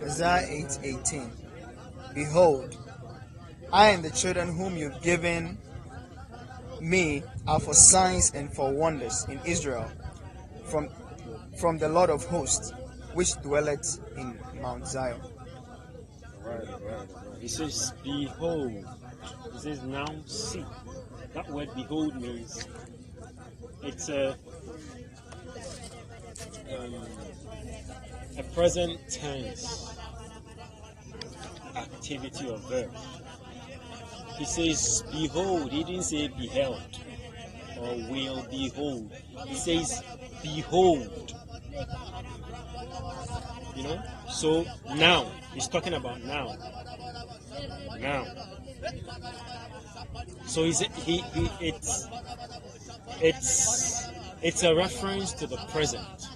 Isaiah 8:18. Behold, I and the children whom you've given me are for signs and for wonders in Israel, from the Lord of hosts, which dwelleth in Mount Zion. Right. He says, behold. He says, now see. That word behold means it's a present tense activity or verb. He says, behold. He didn't say beheld or will behold. He says, behold. You know? So now. He's talking about now. Now. So it's a reference to the present.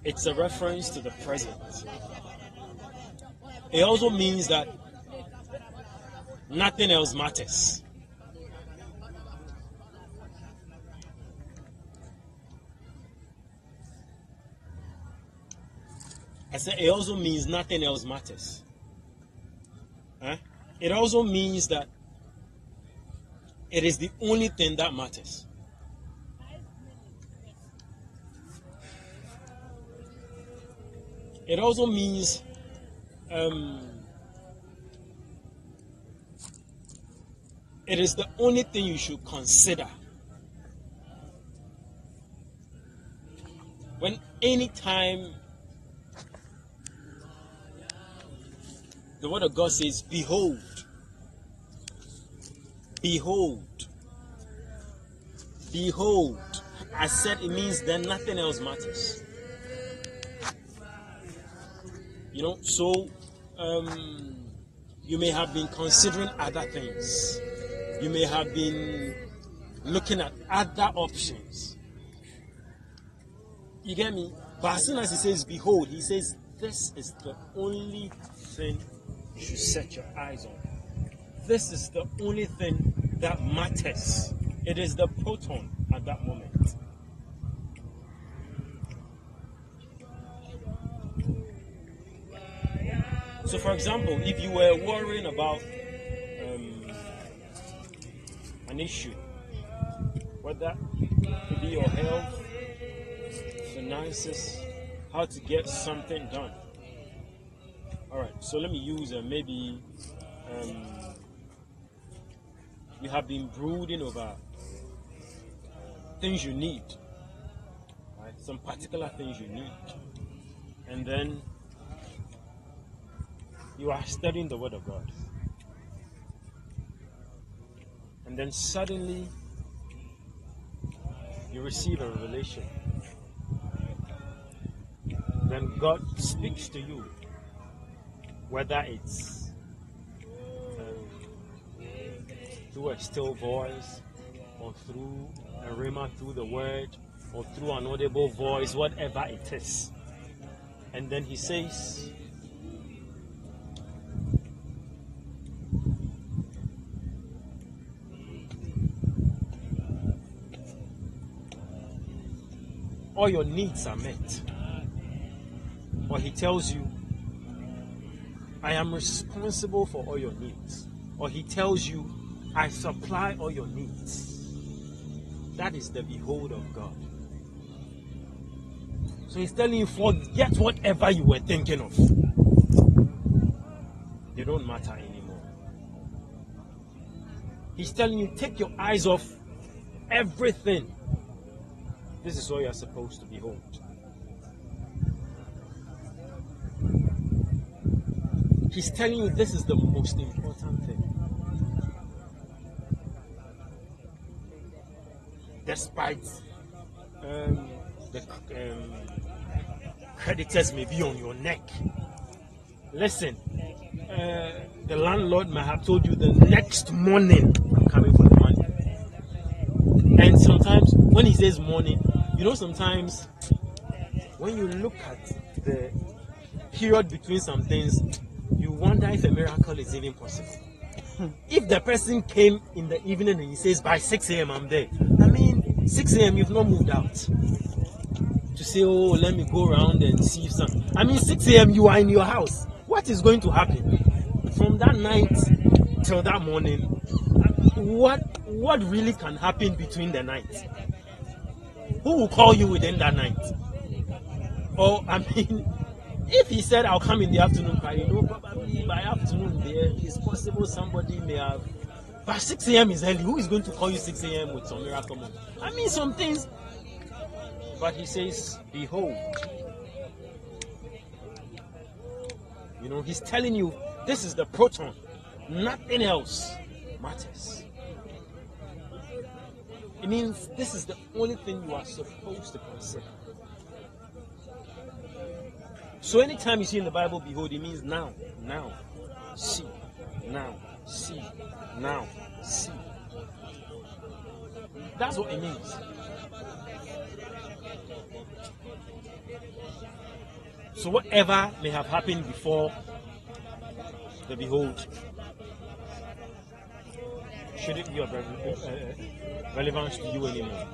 It's a reference to the present. It also means that nothing else matters. I said it also means nothing else matters. It also means that it is the only thing that matters. It also means it is the only thing you should consider. When anytime the word of God says, behold, behold, behold. I said it means that nothing else matters. You know, so you may have been considering other things. You may have been looking at other options. You get me? But as soon as he says, behold, he says, this is the only thing you should set your eyes on. This is the only thing that matters. It is the proton at that moment. So for example, if you were worrying about an issue, whether it be your health, finances, how to get something done. Alright, so let me use maybe you have been brooding over things you need, right? Some particular things you need, and then you are studying the Word of God, and then suddenly you receive a revelation. Then God speaks to you, whether it's through a still voice, or through a rhema, through the word, or through an audible voice, whatever it is. And then he says, all your needs are met. Or he tells you, I am responsible for all your needs. Or he tells you, I supply all your needs. That is the behold of God. So he's telling you, forget whatever you were thinking of. They don't matter anymore. He's telling you, take your eyes off everything. This is all you're supposed to behold. He's telling you this is the most important thing. Despite the creditors may be on your neck. Listen, the landlord may have told you the next morning, I'm coming for the money. And sometimes when he says morning, you know, sometimes when you look at the period between some things, you wonder if a miracle is even possible. If the person came in the evening and he says, by 6 a.m. I'm there. I mean, 6 a.m. you've not moved out. to say, oh, let me go around and see some. I mean, 6 a.m. you are in your house. What is going to happen? From that night till that morning, what really can happen between the night? Who will call you within that night? Or, I mean, if he said, I'll come in the afternoon, probably by afternoon there, it's possible somebody may have. But 6 a.m. is early. Who is going to call you 6 a.m. with some miracle moment? I mean, some things. But he says, behold. You know, he's telling you, this is the proton. Nothing else matters. It means this is the only thing you are supposed to consider. So anytime you see in the Bible, behold, it means now, see, now, see, now, see. That's what it means. So whatever may have happened before the behold shouldn't be of relevance to you anymore.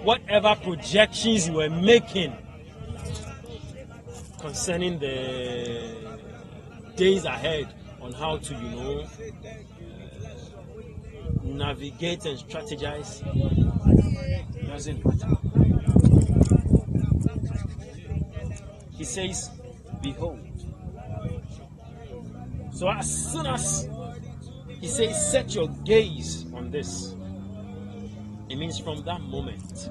Whatever projections you were making concerning the days ahead on how to, navigate and strategize doesn't matter. He says, behold. So as soon as he says, set your gaze on this, it means from that moment,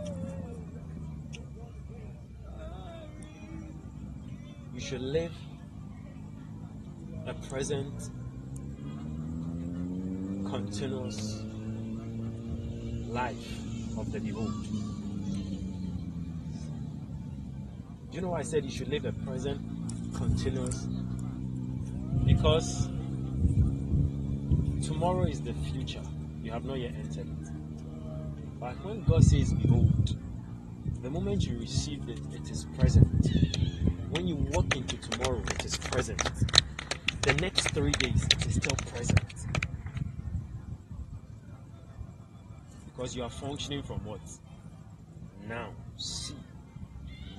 you should live a present, continuous life of the behold. Do you know why I said you should live a present, continuous? Because tomorrow is the future. You have not yet entered it. But when God says, behold, the moment you received it, it is present. When you walk into tomorrow, it is present. The next 3 days, it is still present. Because you are functioning from what? Now, see.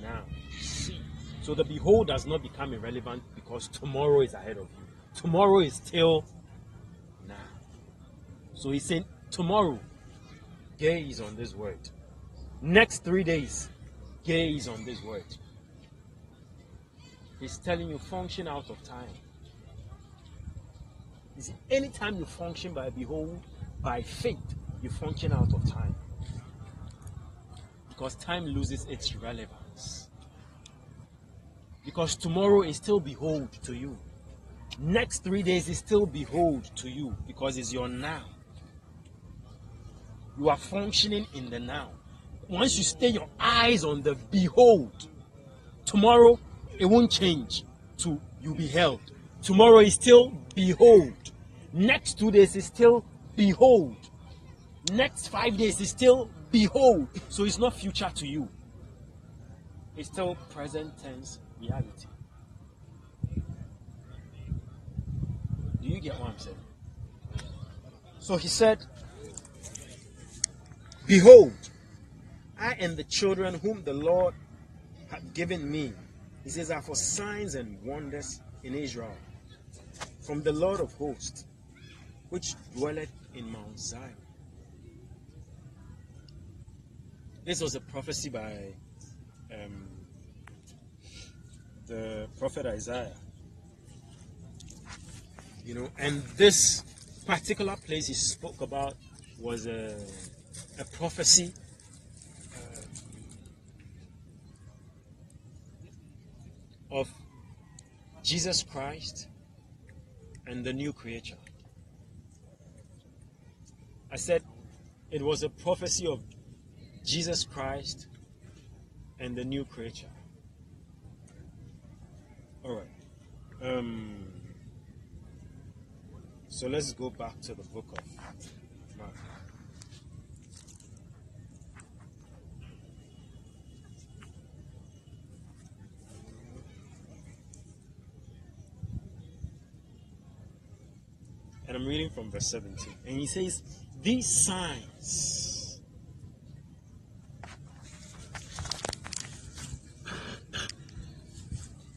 Now, see. So the behold does not become irrelevant because tomorrow is ahead of you. Tomorrow is still now. So he's saying, tomorrow, gaze on this word. Next 3 days, gaze on this word. He's telling you, function out of time. You see, anytime you function by behold, by faith, you function out of time. Because time loses its relevance. Because tomorrow is still behold to you. Next 3 days is still behold to you because it's your now. You are functioning in the now. Once you stay your eyes on the behold, tomorrow it won't change to you beheld. Tomorrow is still behold. Next 2 days is still behold. Next 5 days is still behold. So it's not future to you. It's still present tense reality. Do you get what I'm saying? So he said, behold, I and the children whom the Lord hath given me, he says, are for signs and wonders in Israel, from the Lord of hosts, which dwelleth in Mount Zion. This was a prophecy by the prophet Isaiah. And this particular place he spoke about was a prophecy of Jesus Christ and the new creature. I said it was a prophecy of Jesus Christ and the new creature. All right. So let's go back to the book of Mark. And I'm reading from verse 17. And he says, these signs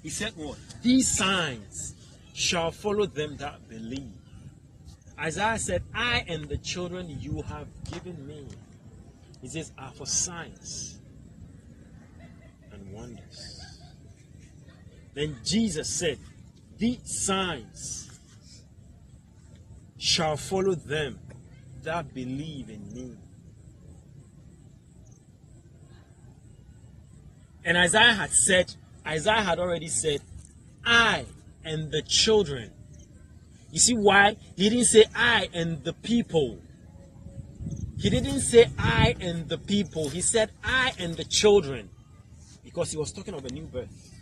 He said what? These signs shall follow them that believe. Isaiah said, I and the children you have given me, he says, are for signs and wonders. Then Jesus said, these signs shall follow them that believe in me. And Isaiah had already said, I and the children. You see why? He didn't say I and the people. He didn't say I and the people. He said I and the children. Because he was talking of a new birth.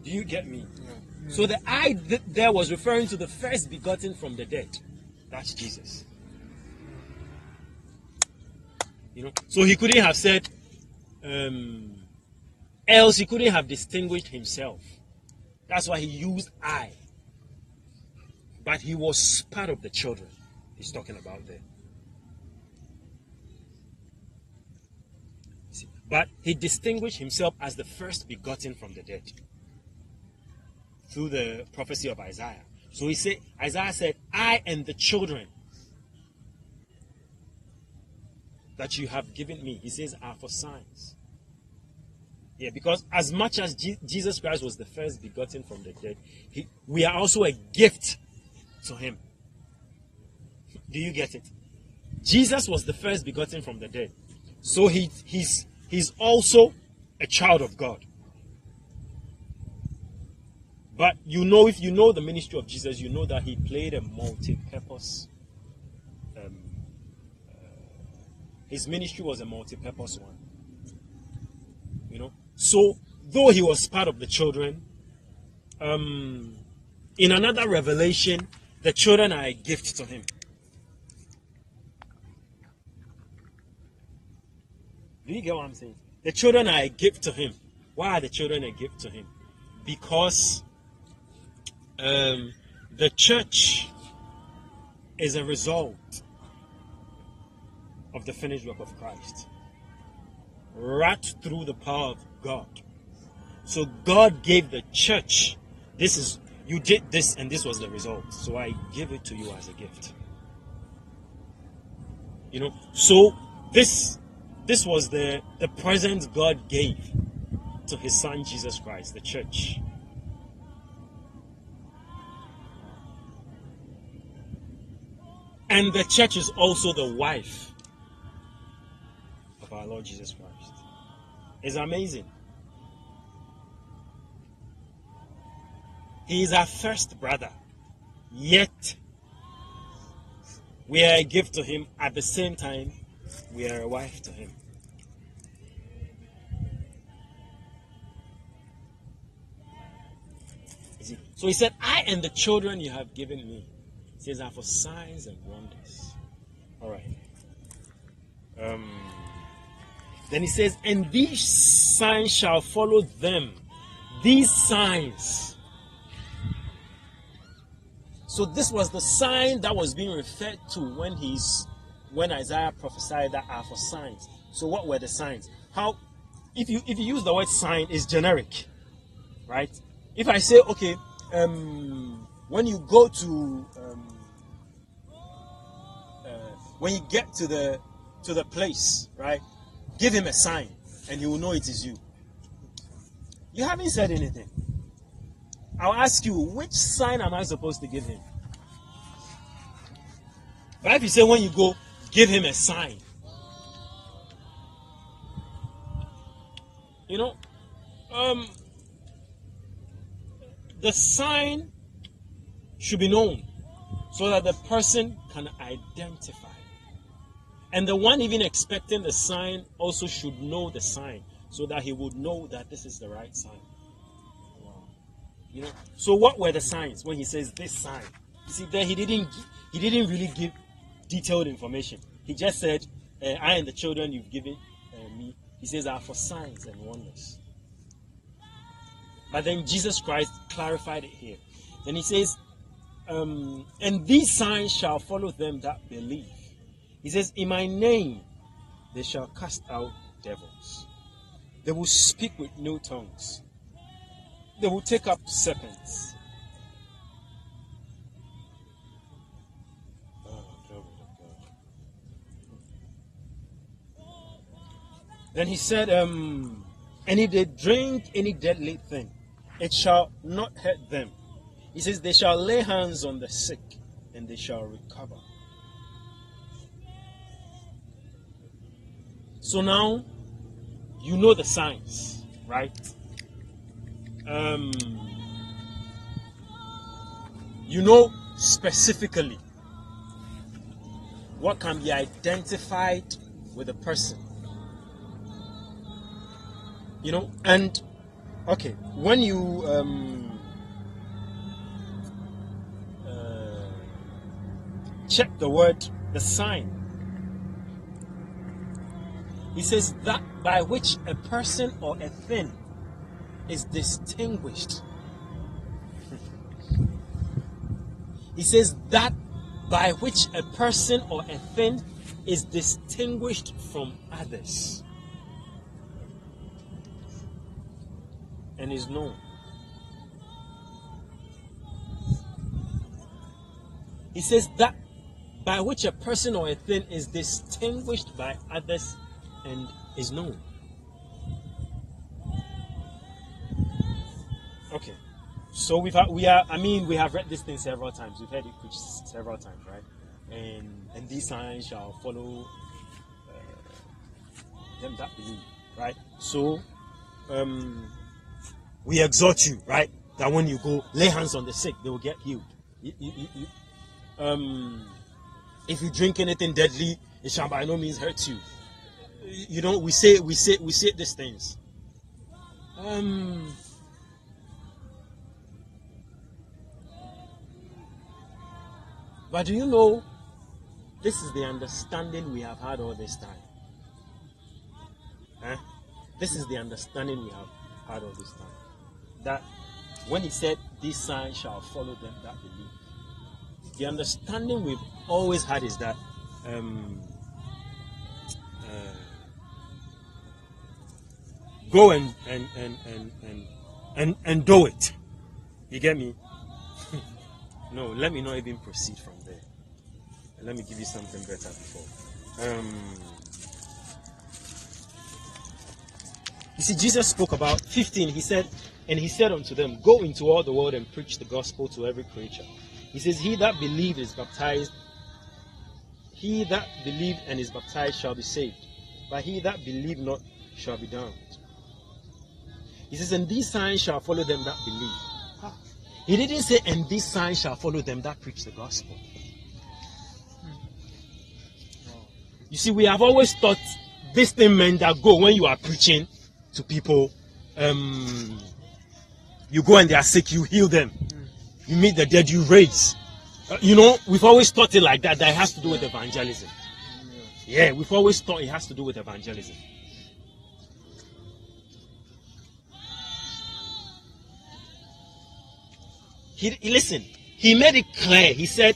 Do you get me? Yeah. So the I there was referring to the first begotten from the dead. That's Jesus. You know, so he couldn't have said, else he couldn't have distinguished himself. That's why he used I. But he was part of the children he's talking about there. See, but he distinguished himself as the first begotten from the dead through the prophecy of Isaiah. So Isaiah said, I and the children that you have given me, he says, are for signs. Yeah, because as much as Jesus Christ was the first begotten from the dead, we are also a gift to him. Do you get it? Jesus was the first begotten from the dead. So he's also a child of God. But you know, if you know the ministry of Jesus, you know that he played a multi-purpose. His ministry was a multi-purpose one. You know, so though he was part of the children, in another revelation, the children are a gift to him. Do you get what I'm saying? The children are a gift to him. Why are the children a gift to him? Because the church is a result of the finished work of Christ, right through the power of God. So God gave the church, you did this and this was the result, so I give it to you as a gift. You know, so this was the present God gave to his son Jesus Christ, the church. And the church is also the wife of our Lord Jesus Christ. It's amazing. He is our first brother, yet we are a gift to him. At the same time, we are a wife to him. So he said, I and the children you have given me, he says, are for signs and wonders. All right. Then he says, and these signs shall follow them. These signs. So this was the sign that was being referred to when Isaiah prophesied that are for signs. So what were the signs? How, if you use the word sign, is generic, right? If I say, okay, when you go to when you get to the place, right, give him a sign and he will know it is you. You haven't said anything. I'll ask you, which sign am I supposed to give him? But if you say when you go, give him a sign, you know, the sign should be known so that the person can identify. And the one even expecting the sign also should know the sign so that he would know that this is the right sign. Wow. You know, so what were the signs when he says this sign? You see, there he didn't really give detailed information. He just said, I and the children you've given me, he says, are for signs and wonders. But then Jesus Christ clarified it here. Then he says, and these signs shall follow them that believe. He says, in my name they shall cast out devils. They will speak with new tongues. They will take up serpents. Oh, glory to God. Then he said, and if they drink any deadly thing, it shall not hurt them. He says, they shall lay hands on the sick and they shall recover. So now, you know the signs, right? You know specifically what can be identified with a person. You know, and okay, when you check the word, the sign, he says that by which a person or a thing is distinguished. He says that by which a person or a thing is distinguished from others and is known. He says that by which a person or a thing is distinguished by others and is known. Okay, so we have read this thing several times. We've heard it preached several times, right? And these signs shall follow them that believe, right? So we exhort you, right, that when you go lay hands on the sick, they will get healed. If you drink anything deadly, it shall by no means hurt you. You know, we say these things. But do you know, this is the understanding we have had all this time. This is the understanding we have had all this time. That when he said, these signs shall follow them that believe, the understanding we've always had is that go and do it. You get me? No, let me not even proceed from there. Let me give you something better before. You see, Jesus spoke about 15. He said, and he said unto them, go into all the world and preach the gospel to every creature. He says, he that believed is baptized. He that believed and is baptized shall be saved, but he that believe not shall be damned. He says, and these signs shall follow them that believe. He didn't say, and these signs shall follow them that preach the gospel. You see, we have always thought this thing meant that go when you are preaching to people, you go and they are sick, you heal them. You meet the dead, you raise. You know, we've always thought it like that, that it has to do with evangelism. Yeah, we've always thought it has to do with evangelism. Listen, he made it clear. He said,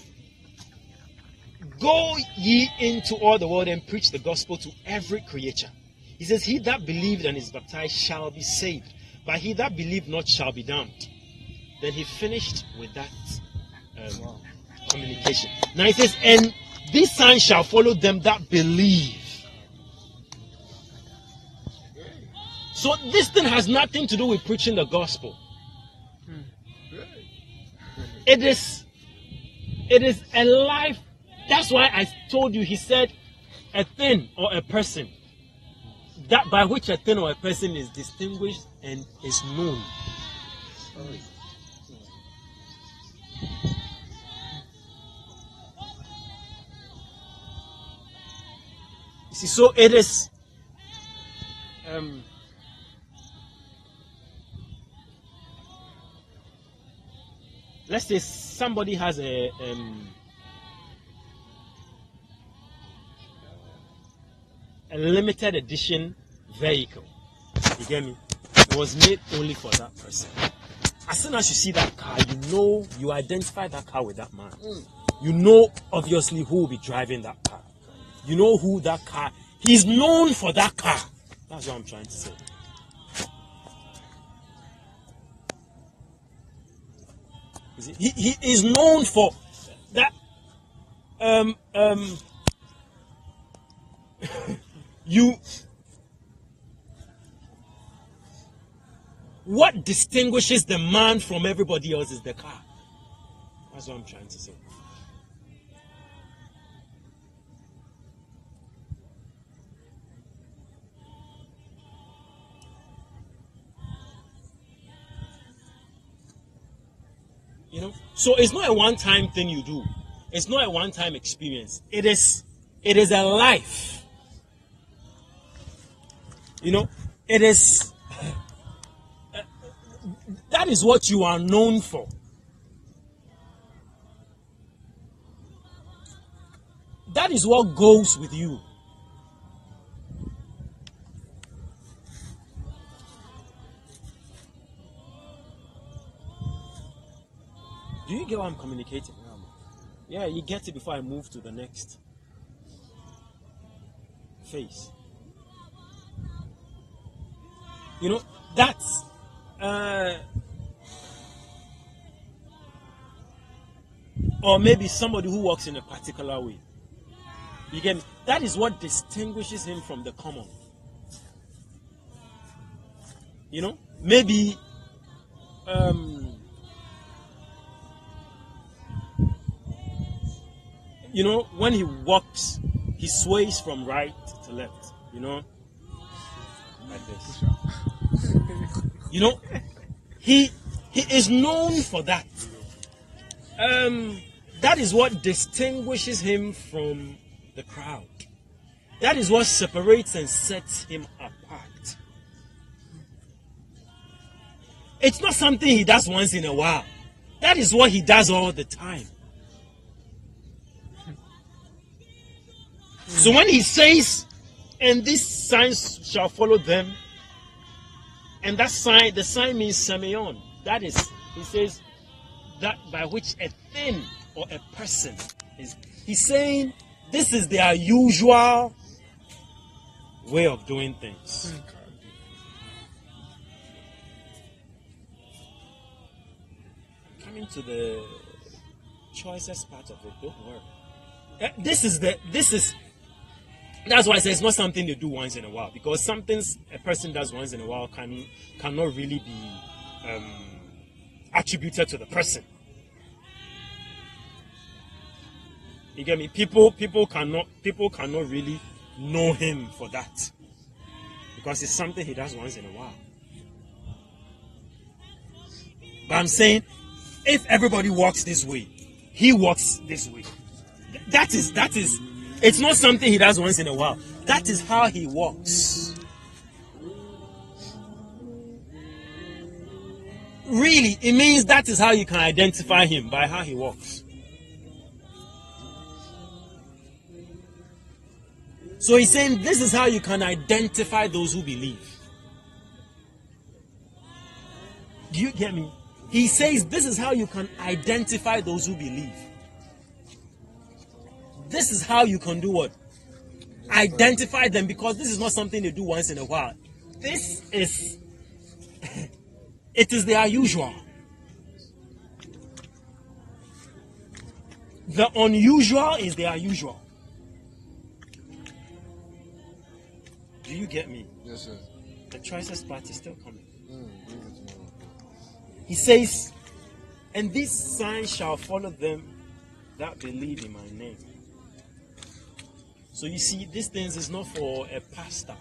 go ye into all the world and preach the gospel to every creature. He says, he that believed and is baptized shall be saved, but he that believed not shall be damned. Then he finished with that communication. Now he says, and these signs shall follow them that believe. So this thing has nothing to do with preaching the gospel. It is a life. That's why I told you, he said, a thing or a person, that by which a thing or a person is distinguished and is known. You see, so it is. Let's say somebody has a limited edition vehicle. You get me? It was made only for that person. As soon as you see that car, you know, you identify that car with that man. You know, obviously, who will be driving that car. You know who that car. He's known for that car. That's what I'm trying to say. He is known for that. What distinguishes the man from everybody else is the car. That's what I'm trying to say. You know, so it's not a one-time thing you do. It's not a one-time experience. It is a life. You know, it is. That is what you are known for. That is what goes with you. Do you get what I'm communicating? Yeah, you get it before I move to the next phase. You know, that's or maybe somebody who walks in a particular way. You get me? That is what distinguishes him from the common. You know, maybe you know, when he walks, he sways from right to left, you know, like this. You know, he is known for that. That is what distinguishes him from the crowd. That is what separates and sets him apart. It's not something he does once in a while. That is what he does all the time. So when he says, and these signs shall follow them, and that sign, the sign means semeion. That is, he says, that by which a thing or a person is. He's saying this is their usual way of doing things. Coming to the choicest part of it, don't worry. That's why I say it's not something they do once in a while, because some things a person does once in a while cannot really be attributed to the person. You get me? People cannot really know him for that, because it's something he does once in a while. But I'm saying, if everybody walks this way, he walks this way. That is. It's not something he does once in a while. That is how he walks. Really, it means that is how you can identify him, by how he walks. So he's saying this is how you can identify those who believe. Do you get me? He says this is how you can identify those who believe. This is how you can do what? Identify them, because this is not something they do once in a while. This is, it is their usual. The unusual is their usual. Do you get me? Yes, sir. The choicest part is still coming. He says, and these signs shall follow them that believe in my name. So you see, these things is not for a pastor.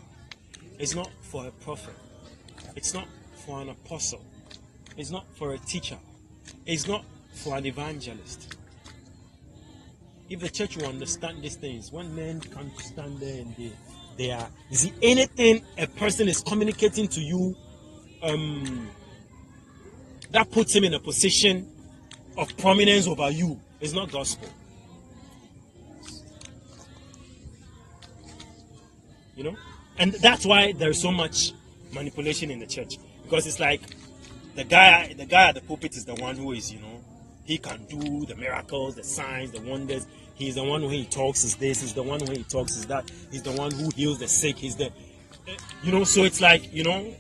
It's not for a prophet. It's not for an apostle. It's not for a teacher. It's not for an evangelist. If the church will understand these things, when men come to stand there and they are, you see, anything a person is communicating to you, that puts him in a position of prominence over you, is not gospel. You know, and that's why there's so much manipulation in the church, because it's like the guy at the pulpit is the one who is, you know, he can do the miracles, the signs, the wonders. He's the one who he talks is this. He's the one who he talks is that. He's the one who heals the sick. He's the, you know. So it's like, you know,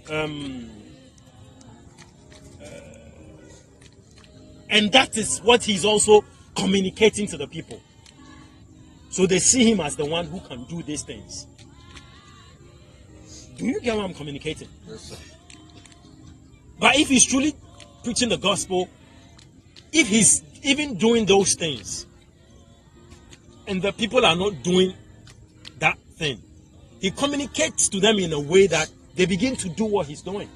And that is what he's also communicating to the people. So they see him as the one who can do these things. Do you get what I'm communicating? Yes, sir. But if he's truly preaching the gospel, if he's even doing those things, and the people are not doing that thing, he communicates to them in a way that they begin to do what he's doing.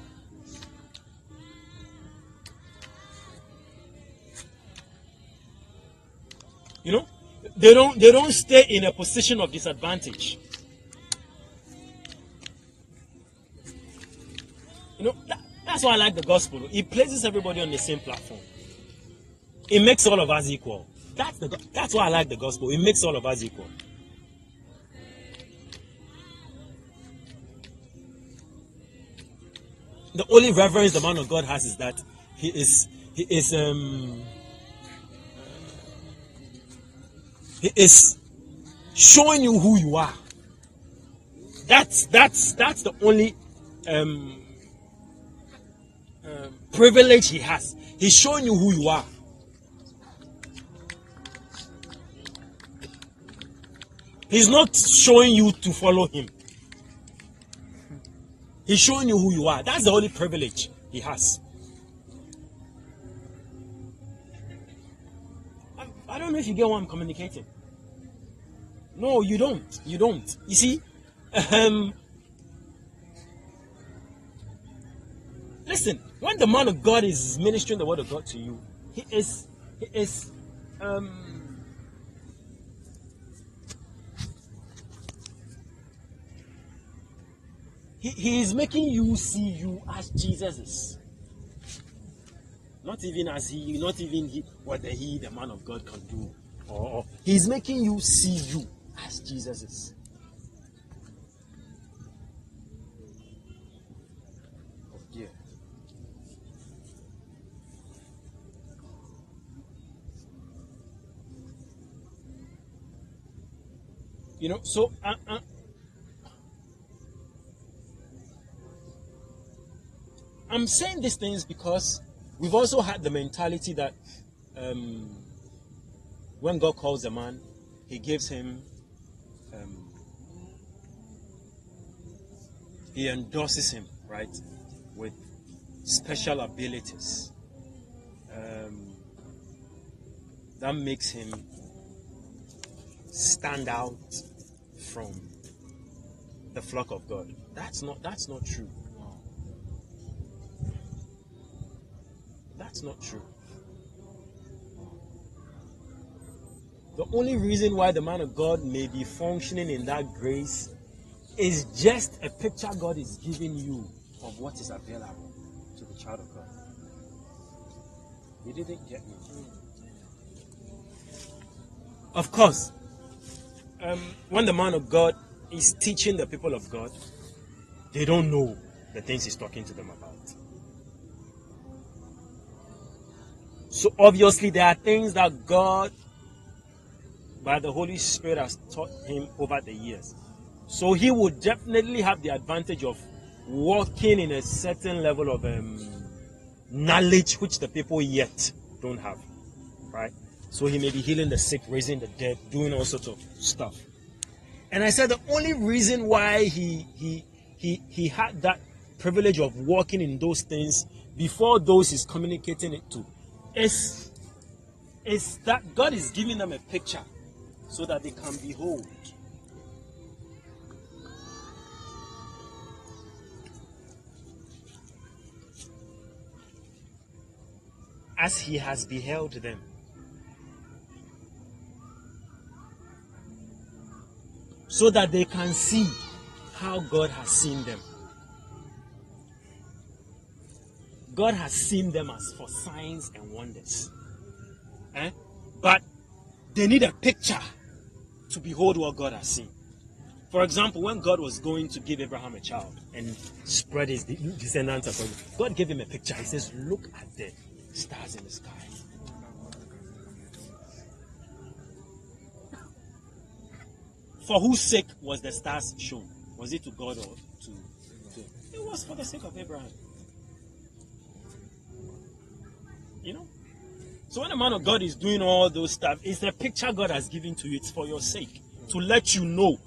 You know, they don't stay in a position of disadvantage. You know, that's why I like the gospel. It places everybody on the same platform. It makes all of us equal. That's why I like the gospel. It makes all of us equal. The only reverence the man of God has is that he is showing you who you are. That's the only privilege he has. He's showing you who you are. He's not showing you to follow him. He's showing you who you are. That's the only privilege he has. I don't know if you get what I'm communicating. No, you don't. You don't. You see, listen, when the man of God is ministering the word of God to you, he is making you see you as Jesus is. Not even what the man of God can do. Or he's making you see you as Jesus is. Oh dear. You know, so I'm saying these things because we've also had the mentality that when God calls a man, he gives him, he endorses him, right, with special abilities that makes him stand out from the flock of God. That's not true. That's not true. The only reason why the man of God may be functioning in that grace is just a picture God is giving you of what is available to the child of God. You didn't get me. Of course, when the man of God is teaching the people of God, they don't know the things he's talking to them about. So obviously there are things that God, by the Holy Spirit, has taught him over the years. So he would definitely have the advantage of walking in a certain level of knowledge which the people yet don't have. Right? So he may be healing the sick, raising the dead, doing all sorts of stuff. And I said the only reason why he had that privilege of walking in those things before those he's communicating it to is that God is giving them a picture so that they can behold. As he has beheld them. So that they can see how God has seen them. God has seen them as for signs and wonders. But they need a picture to behold what God has seen. For example, when God was going to give Abraham a child and spread his descendants upon him, God gave him a picture. He says, look at the stars in the sky. For whose sake was the stars shown? Was it to God or to? It was for the sake of Abraham. You know? So when the man of God is doing all those stuff, it's a picture God has given to you. It's for your sake, to let you know,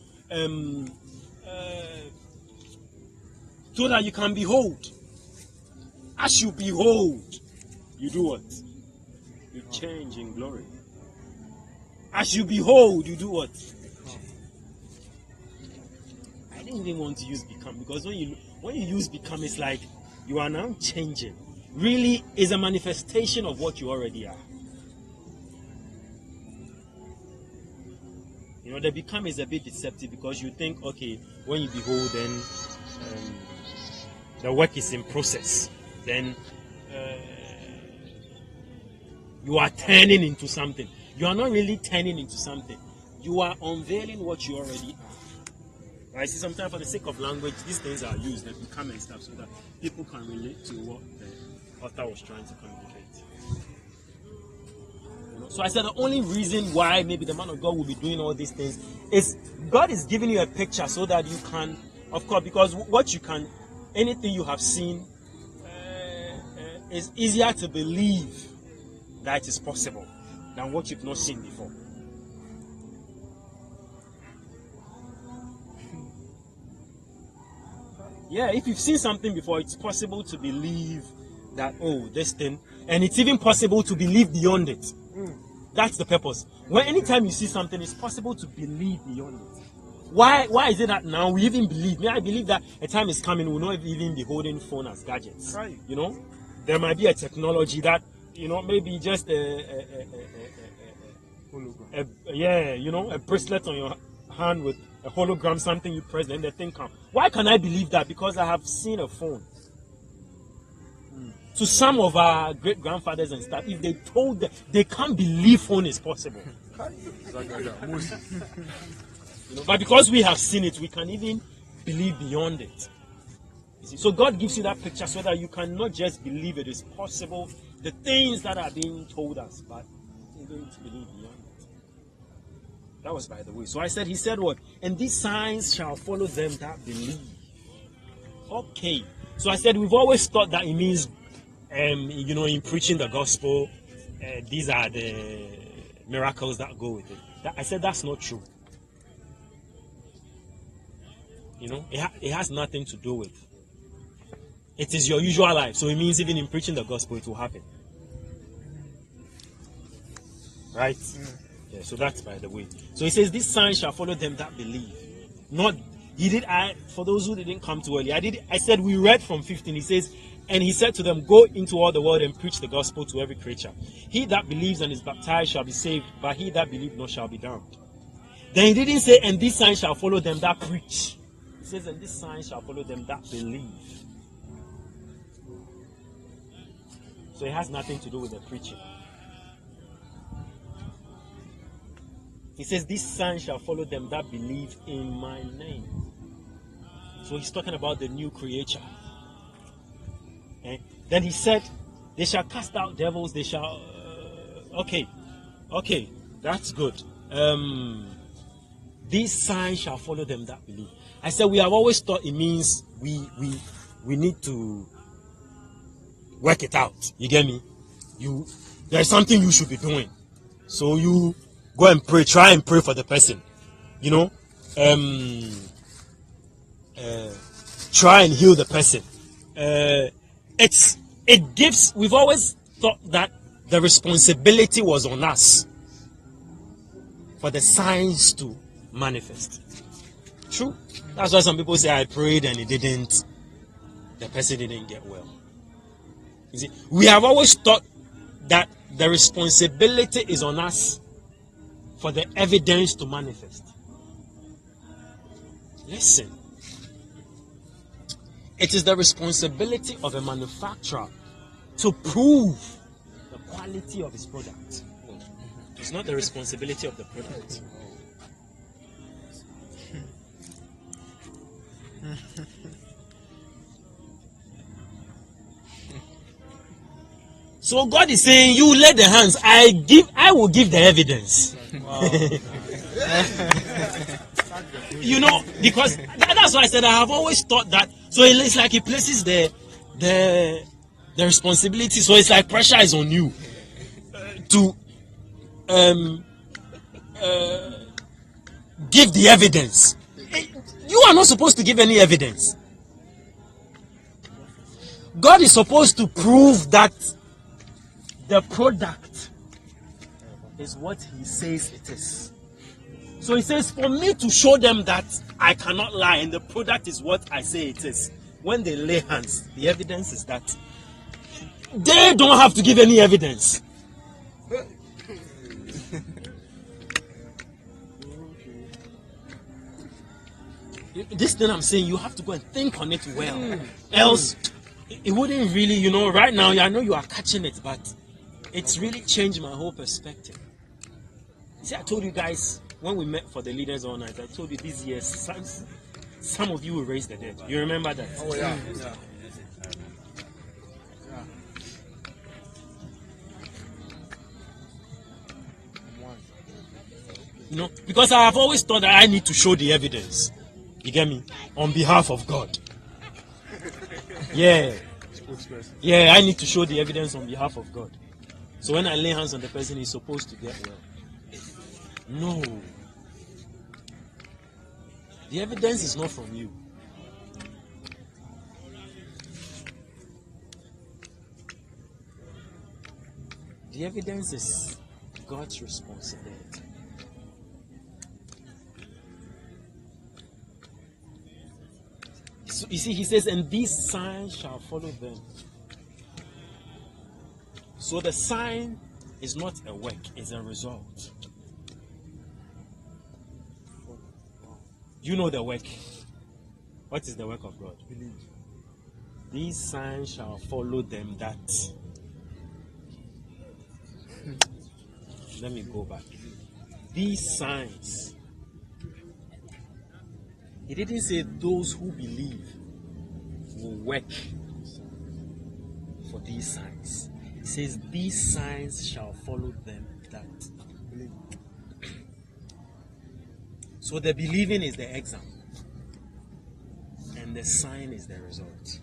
so that you can behold. As you behold, you do what? You change in glory. As you behold, you do what? I didn't even want to use become, because when you use become, it's like you are now changing. Really is a manifestation of what you already are. You know, the become is a bit deceptive, because you think, okay, when you behold, then the work is in process. Then you are turning into something. You are not really turning into something. You are unveiling what you already are. Right? See, sometimes for the sake of language, these things are used, they become and stuff, so that people can relate to what the author was trying to communicate. You know? So I said the only reason why maybe the man of God will be doing all these things is God is giving you a picture so that you can, of course, because what you can, anything you have seen, is easier to believe that it is possible than what you've not seen before. Yeah, if you've seen something before, it's possible to believe that, oh, this thing, and it's even possible to believe beyond it. That's the purpose. When anytime you see something, it's possible to believe beyond it. Why is it that now we even believe? I believe that a time is coming we'll not even be holding phone as gadgets. Right. You know, there might be a technology that, you know, maybe just a bracelet on your hand with a hologram, something you press, then the thing comes. Why can I believe that? Because I have seen a phone. To some of our great grandfathers and stuff, if they told them, they can't believe phone is possible. You know, but because we have seen it, we can even believe beyond it. You see? So God gives you that picture so that you can not just believe it is possible, the things that are being told us, but even to believe beyond it. That was by the way. So he said what? And these signs shall follow them that believe. Okay. So I said we've always thought that it means, you know, in preaching the gospel, these are the miracles that go with it. I said that's not true. You know, it has nothing to do with. It is your usual life. So it means even in preaching the gospel, it will happen. Right? Yeah, so that's by the way. So he says, these signs shall follow them that believe. Not, for those who didn't come too early, I said we read from 15. He says, and he said to them, go into all the world and preach the gospel to every creature. He that believes and is baptized shall be saved, but he that believes not shall be damned. Then he didn't say, and these signs shall follow them that preach. He says, and these signs shall follow them that believe. So it has nothing to do with the preaching. He says, these signs shall follow them that believe in my name. So he's talking about the new creature. Okay? Then he said, they shall cast out devils, they shall... Okay, that's good. These signs shall follow them that believe. I said we have always thought it means we need to work it out. You get me? There's something you should be doing. So you go and pray, try and pray for the person. You know? Try and heal the person. We've always thought that the responsibility was on us for the signs to manifest. True. That's why some people say I prayed and the person didn't get well. You see, we have always thought that the responsibility is on us for the evidence to manifest. Listen. It is the responsibility of a manufacturer to prove the quality of his product. It's not the responsibility of the product. So God is saying, you lay the hands, I will give the evidence. Wow. You know, because that's why I said I have always thought that. So it's like he places the responsibility. So it's like pressure is on you to give the evidence. You are not supposed to give any evidence. God is supposed to prove that the product is what he says it is. So he says, for me to show them that I cannot lie and the product is what I say it is, when they lay hands, the evidence is that they don't have to give any evidence. This thing I'm saying, you have to go and think on it well. Else, it wouldn't really, right now, I know you are catching it, but it's really changed my whole perspective. See, I told you guys, when we met for the leaders all night, I told you this year, some of you will raise the dead. You remember that? Oh, yeah. Because I have always thought that I need to show the evidence. You get me? On behalf of God. Yeah. Yeah, I need to show the evidence on behalf of God. So when I lay hands on the person, he's supposed to get well. No. The evidence is not from you. The evidence is God's responsibility. So you see, he says, and these signs shall follow them. So the sign is not a work, it's a result. You know the work. What is the work of God? Believe. These signs shall follow them that. Let me go back. These signs. He didn't say those who believe will work for these signs. He says these signs shall follow them that believe. So the believing is the exam, and the sign is the result.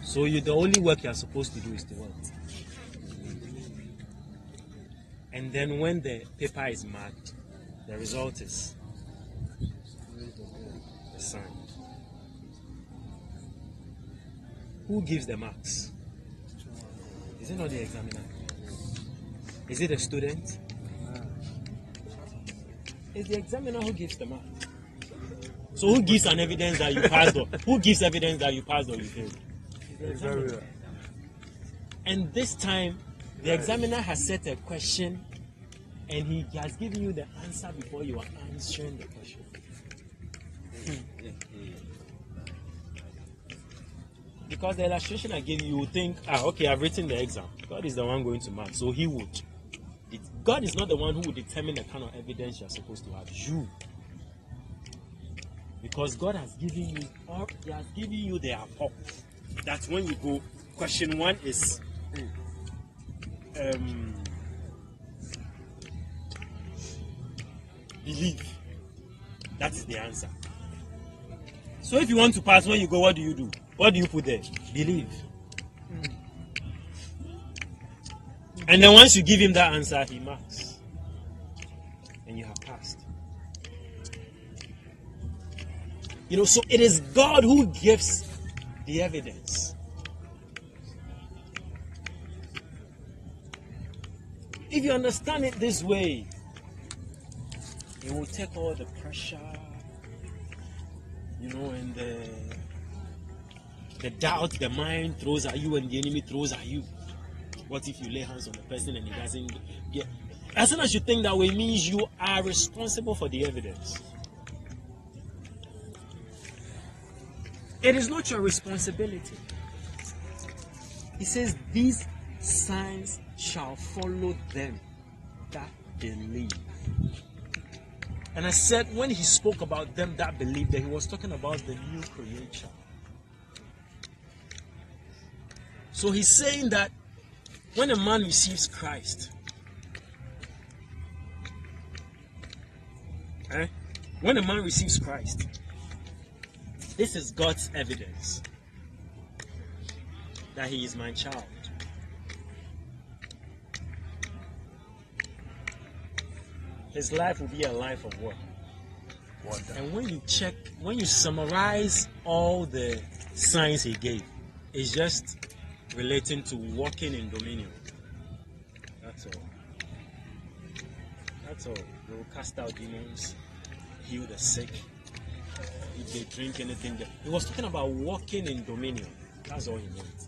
So the only work you are supposed to do is to what? And then when the paper is marked, the result is the sign. Who gives the marks? Is it not the examiner? Is it the student? It's the examiner who gives the mark. So who gives an evidence that you passed or who gives evidence that you passed or you failed? And this time the examiner has set a question and he has given you the answer before you are answering the question. Because the illustration I gave you, think, okay, I've written the exam. God is the one going to mark, so he would. God is not the one who will determine the kind of evidence you are supposed to have. You. Because God has given you, or he has given you the apport. That's when you go, question 1 is, believe. That is the answer. So if you want to pass, when you go, what do you do? What do you put there? Believe. And then once you give him that answer, he marks. And you have passed. So it is God who gives the evidence. If you understand it this way, it will take all the pressure, and the doubt the mind throws at you and the enemy throws at you. What if you lay hands on the person and he doesn't get? As soon as you think that way, it means you are responsible for the evidence. It is not your responsibility. He says, these signs shall follow them that believe. And I said, when he spoke about them that believe, that he was talking about the new creation. So he's saying that when a man receives Christ, when a man receives Christ, this is God's evidence that he is my child. his life will be a life of what? Wonder. And when you summarize all the signs he gave, it's just relating to walking in dominion. That's all. That's all. They will cast out demons, heal the sick. If they drink anything, he was talking about walking in dominion. That's all he meant.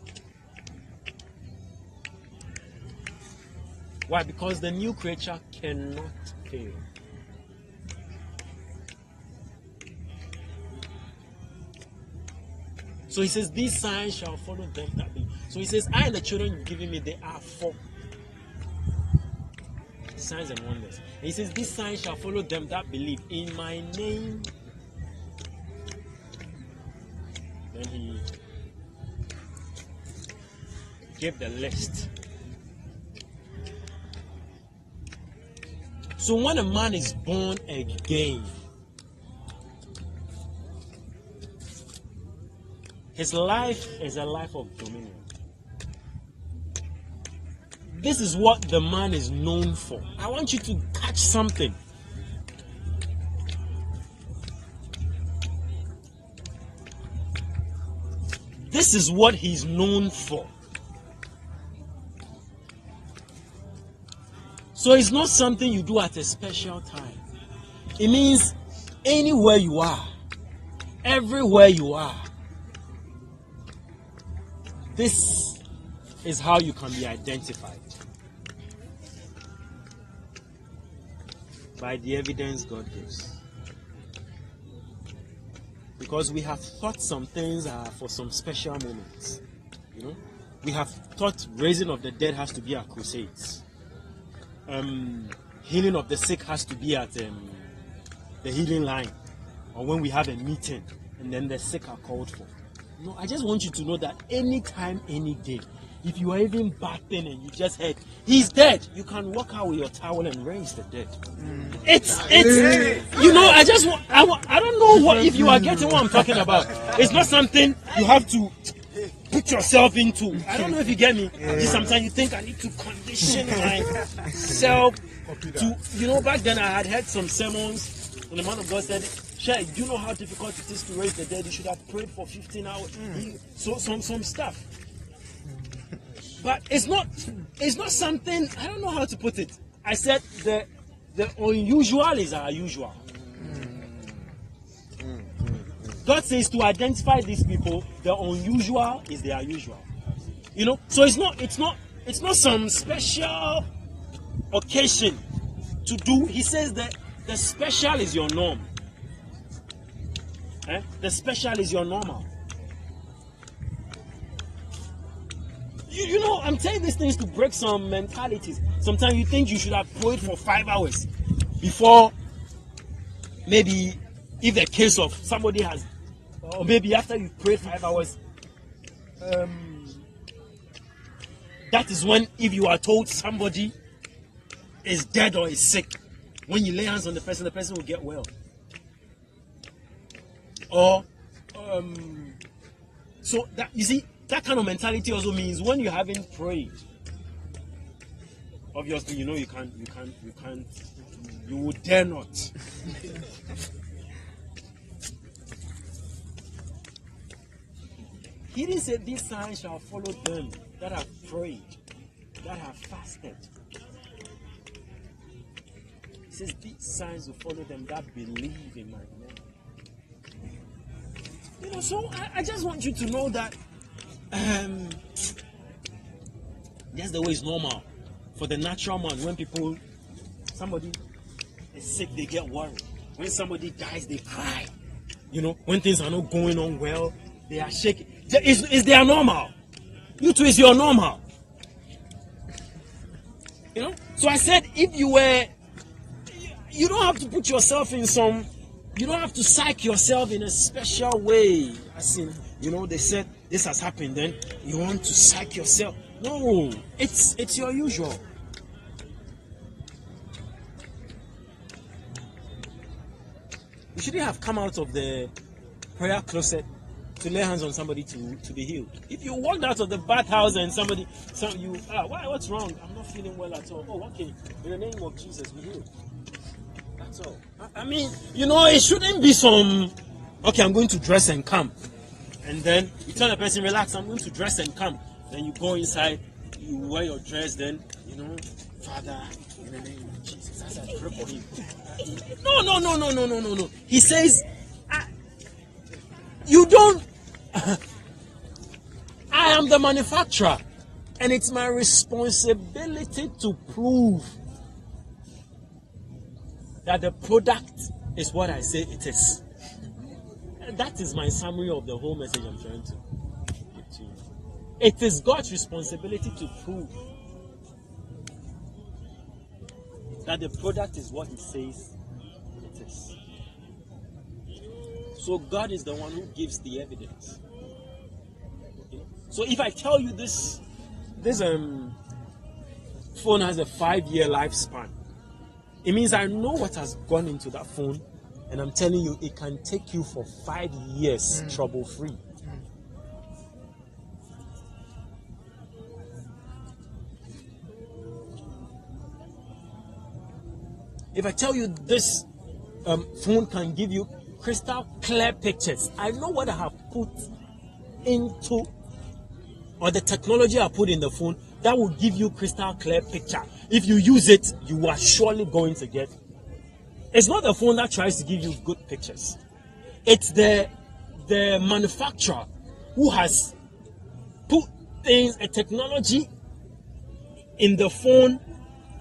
Why? Because the new creature cannot fail. So he says, these signs shall follow them that believe. So he says, I and the children you've given me, they are for signs and wonders. And he says, these signs shall follow them that believe. In my name. Then he gave the list. So when a man is born again, his life is a life of dominion. This is what the man is known for. I want you to catch something. This is what he's known for. So it's not something you do at a special time. It means anywhere you are, everywhere you are, this is how you can be identified. By the evidence God gives. Because we have thought some things are for some special moments. You know, we have thought raising of the dead has to be at crusades. Healing of the sick has to be at the healing line, or when we have a meeting and then the sick are called for. No, I just want you to know that anytime, any day, if you are even bathing and you just heard he's dead, you can walk out with your towel and raise the dead. It's you know, I don't know what, if you are getting what I'm talking about. It's not something you have to put yourself into. I don't know if you get me. Sometimes you think I need to condition myself to, you know, back then I had heard some sermons and the man of God said, Shai, do you know how difficult it is to raise the dead? You should have prayed for 15 hours. So some stuff. But it's not something, I don't know how to put it. I said the unusual is our usual. God says to identify these people, the unusual is their usual. You know, so it's not some special occasion to do. He says that the special is your norm. The special is your normal. You know, I'm telling these things to break some mentalities. Sometimes you think you should have prayed for 5 hours before, maybe if the case of somebody has, or maybe after you prayed 5 hours, that is when, if you are told somebody is dead or is sick, when you lay hands on the person will get well. Or, so that, you see, that kind of mentality also means when you haven't prayed, obviously, you know, you would dare not. He didn't say these signs shall follow them that have prayed, that have fasted. He says these signs will follow them that believe in my name. You know, so I just want you to know that that's the way it's normal for the natural man. When somebody is sick, they get worried. When somebody dies, they cry. You know, when things are not going on well, they are shaking. Is their normal? You too is your normal. You know. So I said, if you don't have to put yourself in some. You don't have to psych yourself in a special way. As in, you know, they said this has happened, then you want to psych yourself. No, it's your usual. You shouldn't have come out of the prayer closet to lay hands on somebody to be healed. If you walked out of the bathhouse and what's wrong? I'm not feeling well at all. Oh, okay. In the name of Jesus, be healed. That's all. I mean, it shouldn't be some, okay, I'm going to dress and come. And then you tell the person, relax, I'm going to dress and come. Then you go inside, you wear your dress, then, Father, in the name of Jesus, as I pray for him. No. He says, you don't, I am the manufacturer. And it's my responsibility to prove that the product is what I say it is. And that is my summary of the whole message I'm trying to give to you. It is God's responsibility to prove that the product is what He says it is. So God is the one who gives the evidence. So if I tell you this phone has a 5-year lifespan, it means I know what has gone into that phone, and I'm telling you it can take you for 5 years trouble-free. If I tell you this phone can give you crystal clear pictures, I know what I have put into, or the technology I put in the phone that will give you crystal clear picture. If you use it, you are surely going to get. It's not the phone that tries to give you good pictures. It's the manufacturer who has put a technology in the phone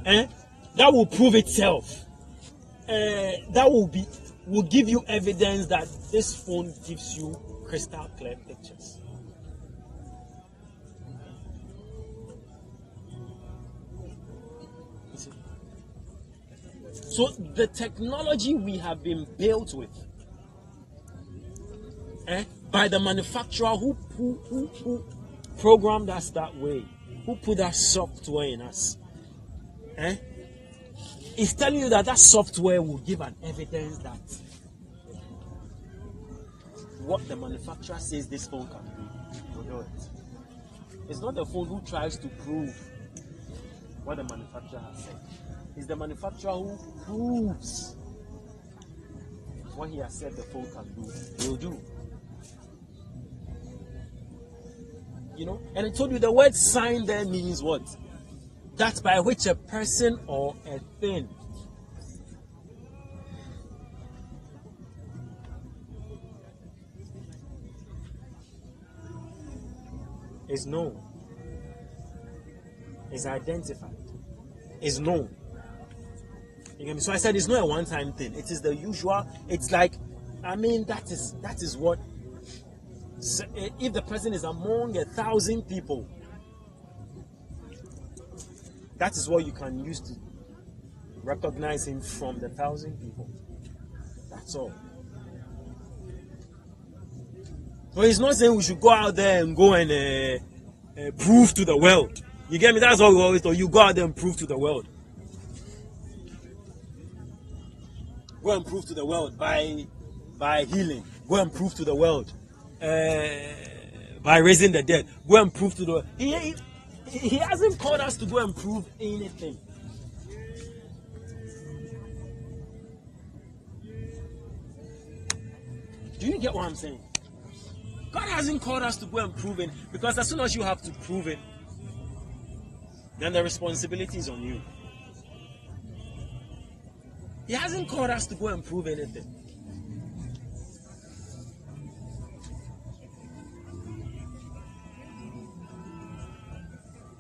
that will prove itself. That will give you evidence that this phone gives you crystal clear pictures. So the technology we have been built with by the manufacturer who programmed us that way, who put that software in us, is telling you that software will give an evidence that what the manufacturer says this phone can do, will do it. It's not the phone who tries to prove what the manufacturer has said. It's the manufacturer who proves what he has said the phone can do, will do. And I told you the word sign there means what? That by which a person or a thing is known, is identified, is known. You get me? So I said it's not a one-time thing. It is the usual. It's like, that is what. If the person is among 1,000 people, that is what you can use to recognize him from the 1,000 people. That's all. So he's not saying we should go out there and go and prove to the world. You get me? That's what we always do. You go out there and prove to the world. Go and prove to the world by healing. Go and prove to the world by raising the dead. Go and prove to the world. He hasn't called us to go and prove anything. Do you get what I'm saying? God hasn't called us to go and prove it, because as soon as you have to prove it, then the responsibility is on you. He hasn't called us to go and prove anything.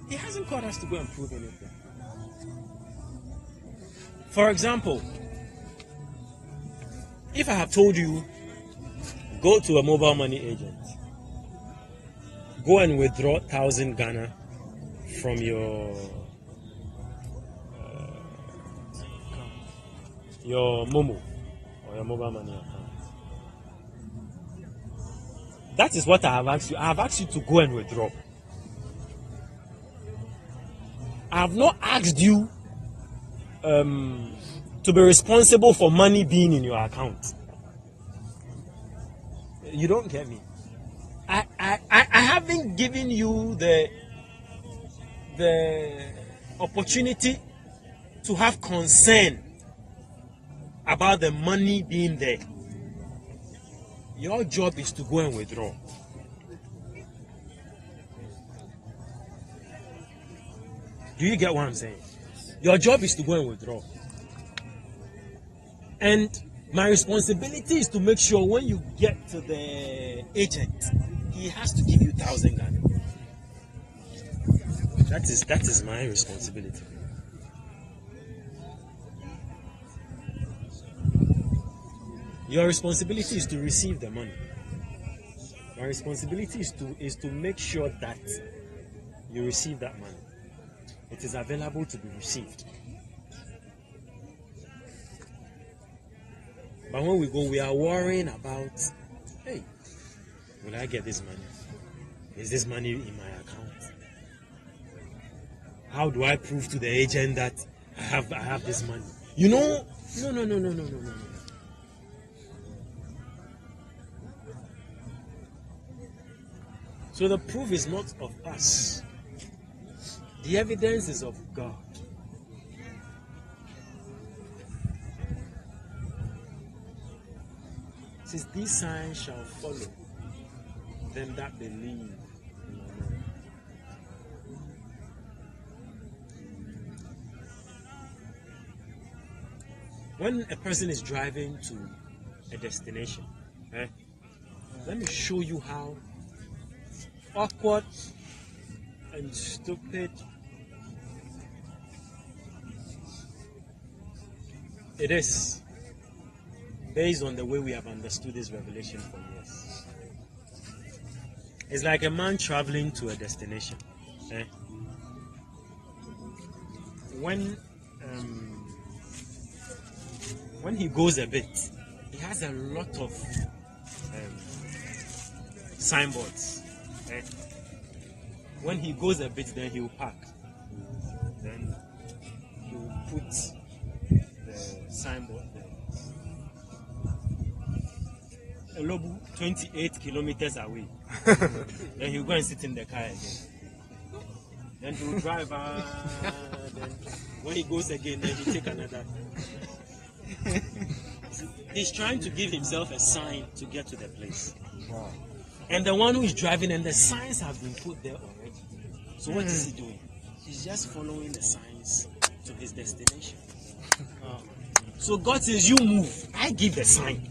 He hasn't called us to go and prove anything. For example, if I have told you, go to a mobile money agent, go and withdraw 1,000 Ghana from your Momo or your mobile money account. That is what I have asked you. I have asked you to go and withdraw. I have not asked you to be responsible for money being in your account. You don't get me. I haven't given you the opportunity to have concern about the money being there. Your job is to go and withdraw. Do you get what I'm saying? Your job is to go and withdraw. And my responsibility is to make sure when you get to the agent, he has to give you 1,000 Ghana. That is my responsibility. Your responsibility is to receive the money. My responsibility is to make sure that you receive that money. It is available to be received. But when we go, we are worrying about, hey, will I get this money? Is this money in my account? How do I prove to the agent that I have this money? You know, no. So the proof is not of us. The evidence is of God. It says, these signs shall follow them that believe in my name. When a person is driving to a destination, let me show you how awkward and stupid it is, based on the way we have understood this revelation for years. It's like a man traveling to a destination. When he goes a bit, he has a lot of signboards. When he goes a bit, then he will park. Then he will put the signboard there. Elobu, 28 kilometers away. Then he will go and sit in the car again. Then he will drive. Then when he goes again, then he take another. He's trying to give himself a sign to get to the place. Wow. And the one who is driving, and the signs have been put there already. So what is he doing? He's just following the signs to his destination. So God says, you move. I give the sign.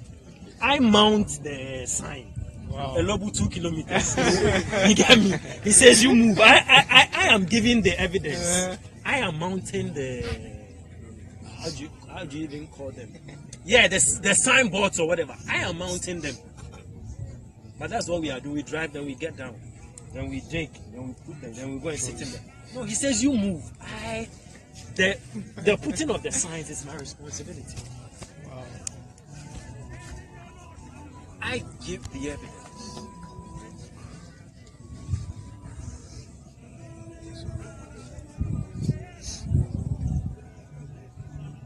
I mount the sign. Wow. Elobu 2 kilometers. You get me? He says, you move. I am giving the evidence. I am mounting the... How do you even call them? Yeah, the signboards or whatever. I am mounting them. But that's what we are doing. We drive, then we get down. Then we drink, then we put them, then we go and sit in there. No, he says you move. The putting of the signs is my responsibility. Wow. I give the evidence.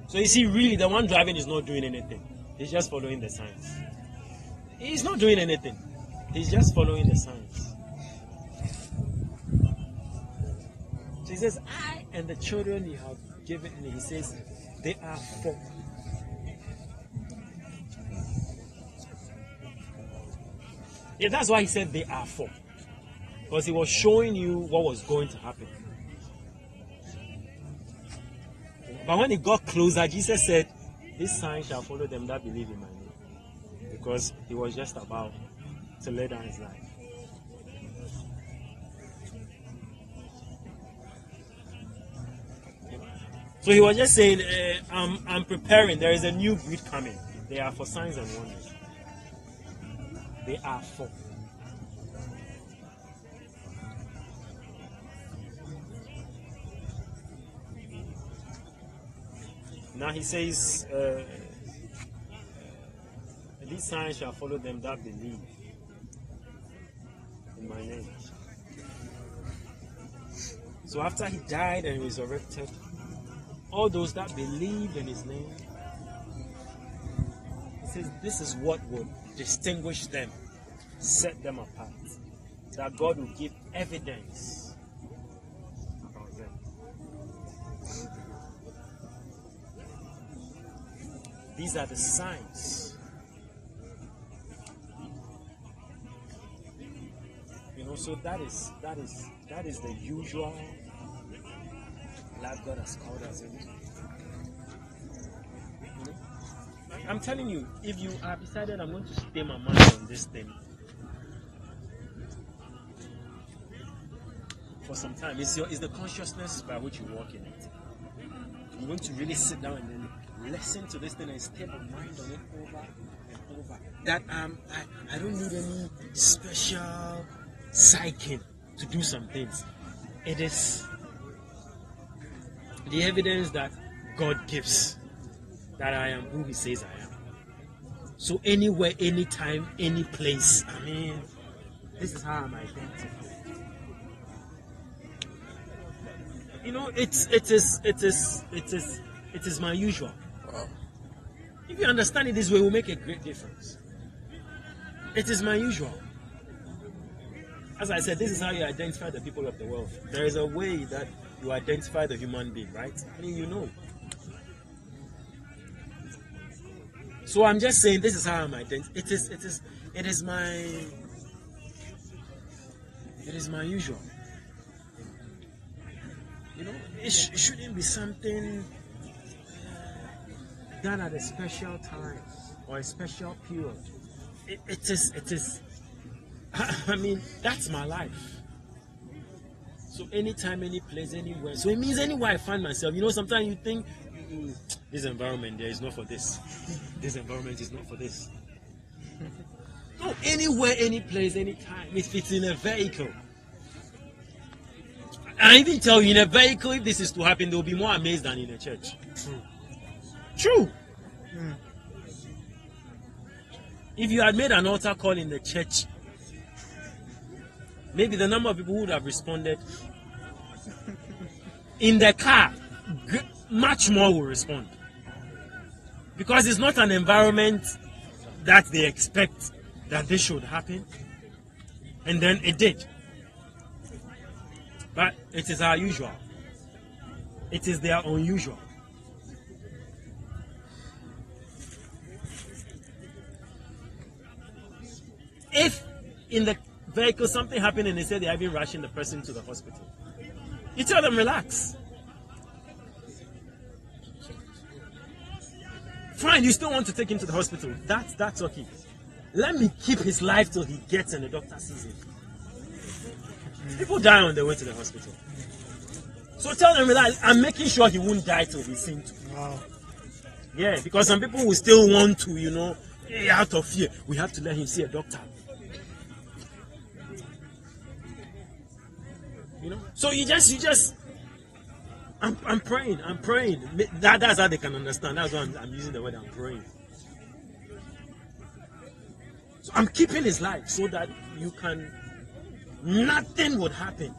So you see, really, the one driving is not doing anything. He's just following the signs. He's not doing anything. He's just following the signs. So he says, I and the children you have given me, he says, they are for. Yeah, that's why he said they are for. Because he was showing you what was going to happen. But when he got closer, Jesus said, this sign shall follow them that believe in my name. Because he was just about to lay down his life. So he was just saying, I'm preparing. There is a new breed coming. They are for signs and wonders. They are for. Now he says, these signs shall follow them that believe in my name. So after he died and resurrected, all those that believed in his name, he says this is what will distinguish them, set them apart. That God will give evidence about them. These are the signs. You know, so that is the usual life God has called us into. You know? I'm telling you, if you have decided I'm going to stay my mind on this thing for some time, it's the consciousness by which you walk in it. I'm going to really sit down and then listen to this thing and stay my mind on it over and over. That I don't need any special psyching to do some things. It is the evidence that God gives that I am who He says I am. So anywhere, anytime, any place, I mean, this is how I'm identified. You know, it is my usual. If you understand it this way, it will make a great difference. It is my usual. As I said, this is how you identify the people of the world. There is a way that you identify the human being, right? I mean, you know. So I'm just saying, this is how I'm identified. It is my usual. You know, it shouldn't be something done at a special time or a special period. It is. I mean, that's my life. So anytime, any place, anywhere. So it means anywhere I find myself. You know, sometimes you think this environment there is not for this. This environment is not for this. No, anywhere, any place, anytime. If it's in a vehicle. I even tell you, in a vehicle, if this is to happen, they'll be more amazed than in a church. True. If you had made an altar call in the church, maybe the number of people who would have responded in the car, much more will respond. Because it's not an environment that they expect that this should happen. And then it did. But it is our usual. It is their unusual. If in the vehicle something happened and they say they are even rushing the person to the hospital, you tell them relax. Fine, you still want to take him to the hospital. That's okay. Let me keep his life till he gets and the doctor sees him. People die on their way to the hospital. So tell them relax. I'm making sure he won't die till he's seen to. Wow. Yeah, because some people will still want to, you know, out of fear. We have to let him see a doctor. You know, so you just. I'm praying. That's how they can understand. That's why I'm using the word I'm praying. So I'm keeping his life so that nothing would happen.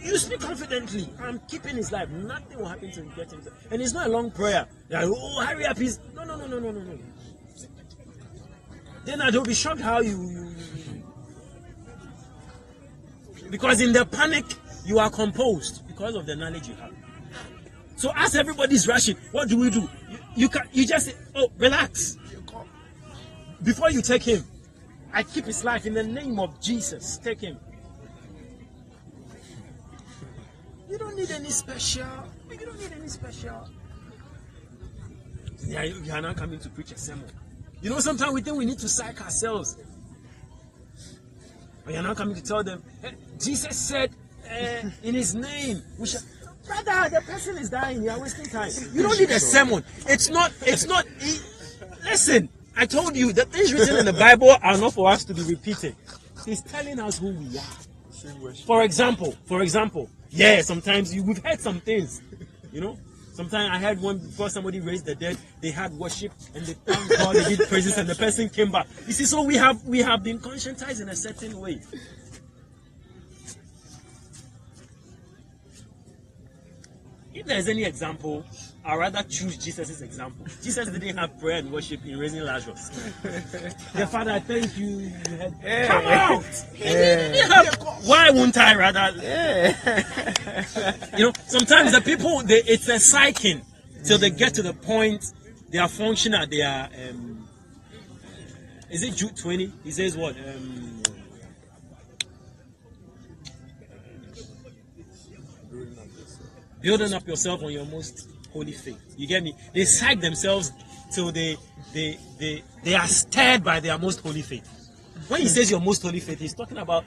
You speak confidently. I'm keeping his life. Nothing will happen till you get him. And it's not a long prayer. Like, oh, hurry up! No. Then they'll be shocked how you. Because in the panic, you are composed because of the knowledge you have. So as everybody's rushing, what do? You just say, oh, relax. Before you take him, I keep his life in the name of Jesus. Take him. You don't need any special. Yeah, you are not coming to preach a sermon. You know, sometimes we think we need to psych ourselves. But you're not coming to tell them, hey, Jesus said in his name, we shall. Brother, the person is dying. You are wasting time. You don't need a sermon. It's not. Listen, I told you the things written in the Bible are not for us to be repeated. He's telling us who we are. For example, yeah, sometimes we've heard some things, you know. Sometimes I heard one before somebody raised the dead, they had worship and they thanked God, they did praises, and the person came back. You see, so we have been conscientized in a certain way. If there's any example, I'd rather choose Jesus' example. Jesus didn't have prayer and worship in raising Lazarus. The Father, I thank you. You had, come out! Why won't I rather? You know, sometimes the people, it's a psyching till they get to the point They are functional. They are. Is it Jude 20? He says what? Building up yourself on your most holy faith. You get me? They psych themselves till they are stirred by their most holy faith. When he says your most holy faith, he's talking about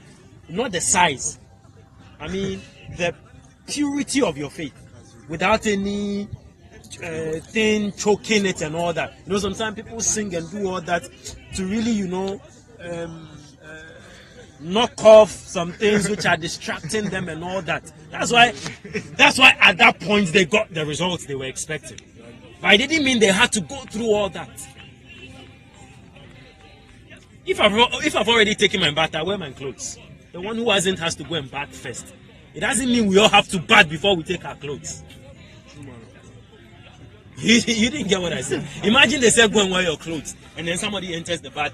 not the size. I mean the purity of your faith, without any thing choking it and all that. You know, sometimes people sing and do all that to really, knock off some things which are distracting them and all that. That's why at that point they got the results they were expecting. But it didn't mean they had to go through all that. If I've already taken my bath, I wear my clothes. The one who hasn't has to go and bath first. It doesn't mean we all have to bath before we take our clothes. You didn't get what I said. Imagine they said go and wear your clothes, and then somebody enters the bath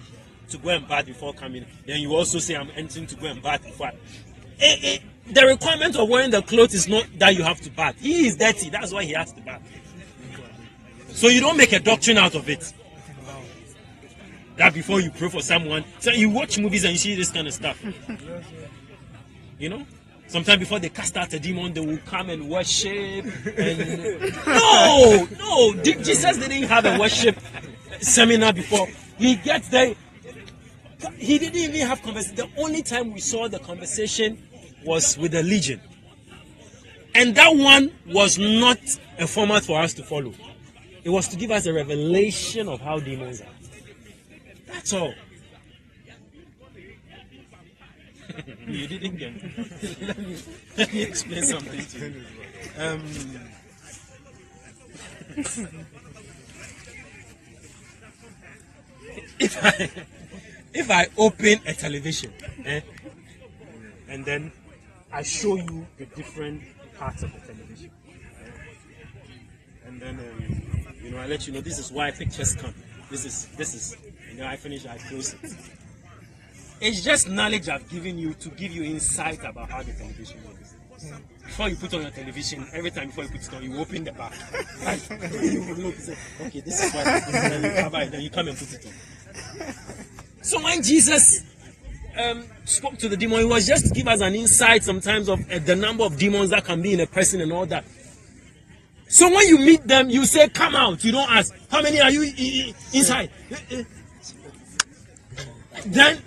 to go and bath before coming. Then you also say I'm entering to go and bath before. The requirement of wearing the clothes is not that you have to bath. He is dirty. That's why he has to bath. So you don't make a doctrine out of it. That before you pray for someone, so you watch movies and you see this kind of stuff. You know, sometimes before they cast out a demon, they will come and worship. And no, Jesus didn't have a worship seminar before. He gets there. He didn't even have conversation. The only time we saw the conversation was with the legion, and that one was not a format for us to follow. It was to give us a revelation of how demons are. That's all. You didn't get it. Let me explain something to you. If I open a television, and then I show you the different parts of the television, and then I let you know this is why pictures come. This is. I finish, I close it. It's just knowledge I've given you to give you insight about how the television works. Before you put on your television, every time before you put it on, you open the back. Right? You look and say, okay, this is what it is, and then you cover it, then you come and put it on. So when Jesus spoke to the demon, he was just to give us an insight sometimes of the number of demons that can be in a person and all that. So when you meet them, you say, come out. You don't ask, how many are you inside? Then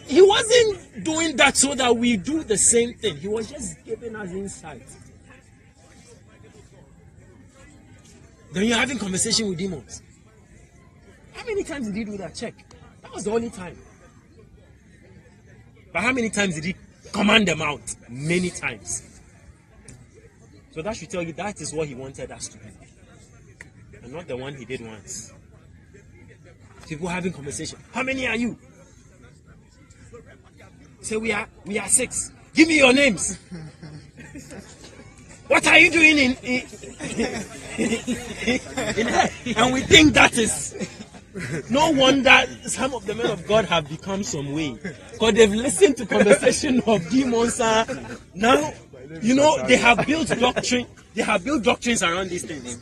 he wasn't doing that so that we do the same thing. He was just giving us insight. Then you're having conversation with demons. How many times did he do that? Check. That was the only time. But how many times did he command them out? Many times. So that should tell you that is what he wanted us to do. And not the one he did once. People having conversation. How many are you? Say we are 6. Give me your names. What are you doing in here? And we think that is. No wonder some of the men of God have become some way. Because they've listened to conversation of demons. Now, they have built doctrine. They have built doctrines around these things.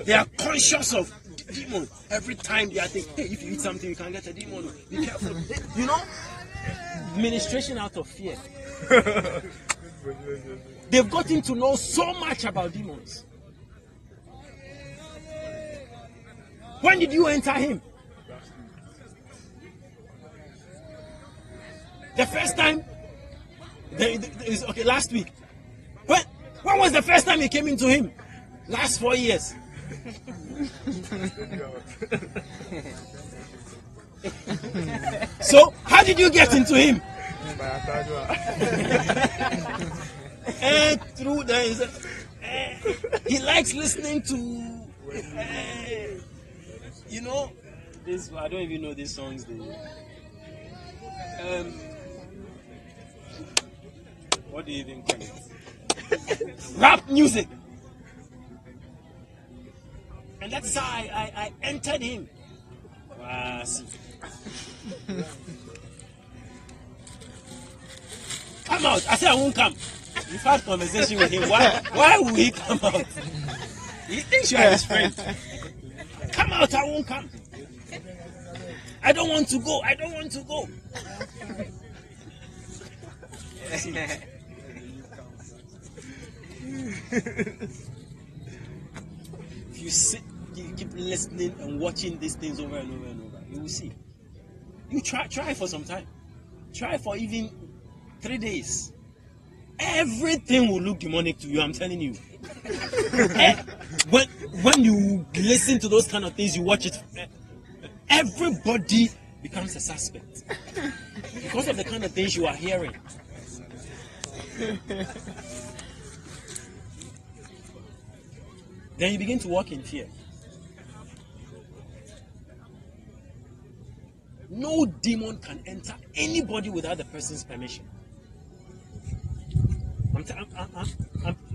They are conscious of demon. Every time they are thinking, hey, if you eat something, you can get a demon. Be careful. Ministration out of fear. They've gotten to know so much about demons. When did you enter him? The first time? Okay, last week. When was the first time you came into him? Last 4 years. So, how did you get into him? Through he likes listening to this. I don't even know these songs. What do you even call it? Rap music. And that's how I entered him. Come out. I said I won't come. We've had conversation with him. Why will he come out? He thinks you are his friend. Come out, I won't come. I don't want to go. I don't want to go. If you sit, you keep listening and watching these things over and over and over, you will see. You try for some time. Try for even 3 days. Everything will look demonic to you, I'm telling you. when you listen to those kind of things, you watch it, everybody becomes a suspect. Because of the kind of things you are hearing. Then you begin to walk in fear. No demon can enter anybody without the person's permission.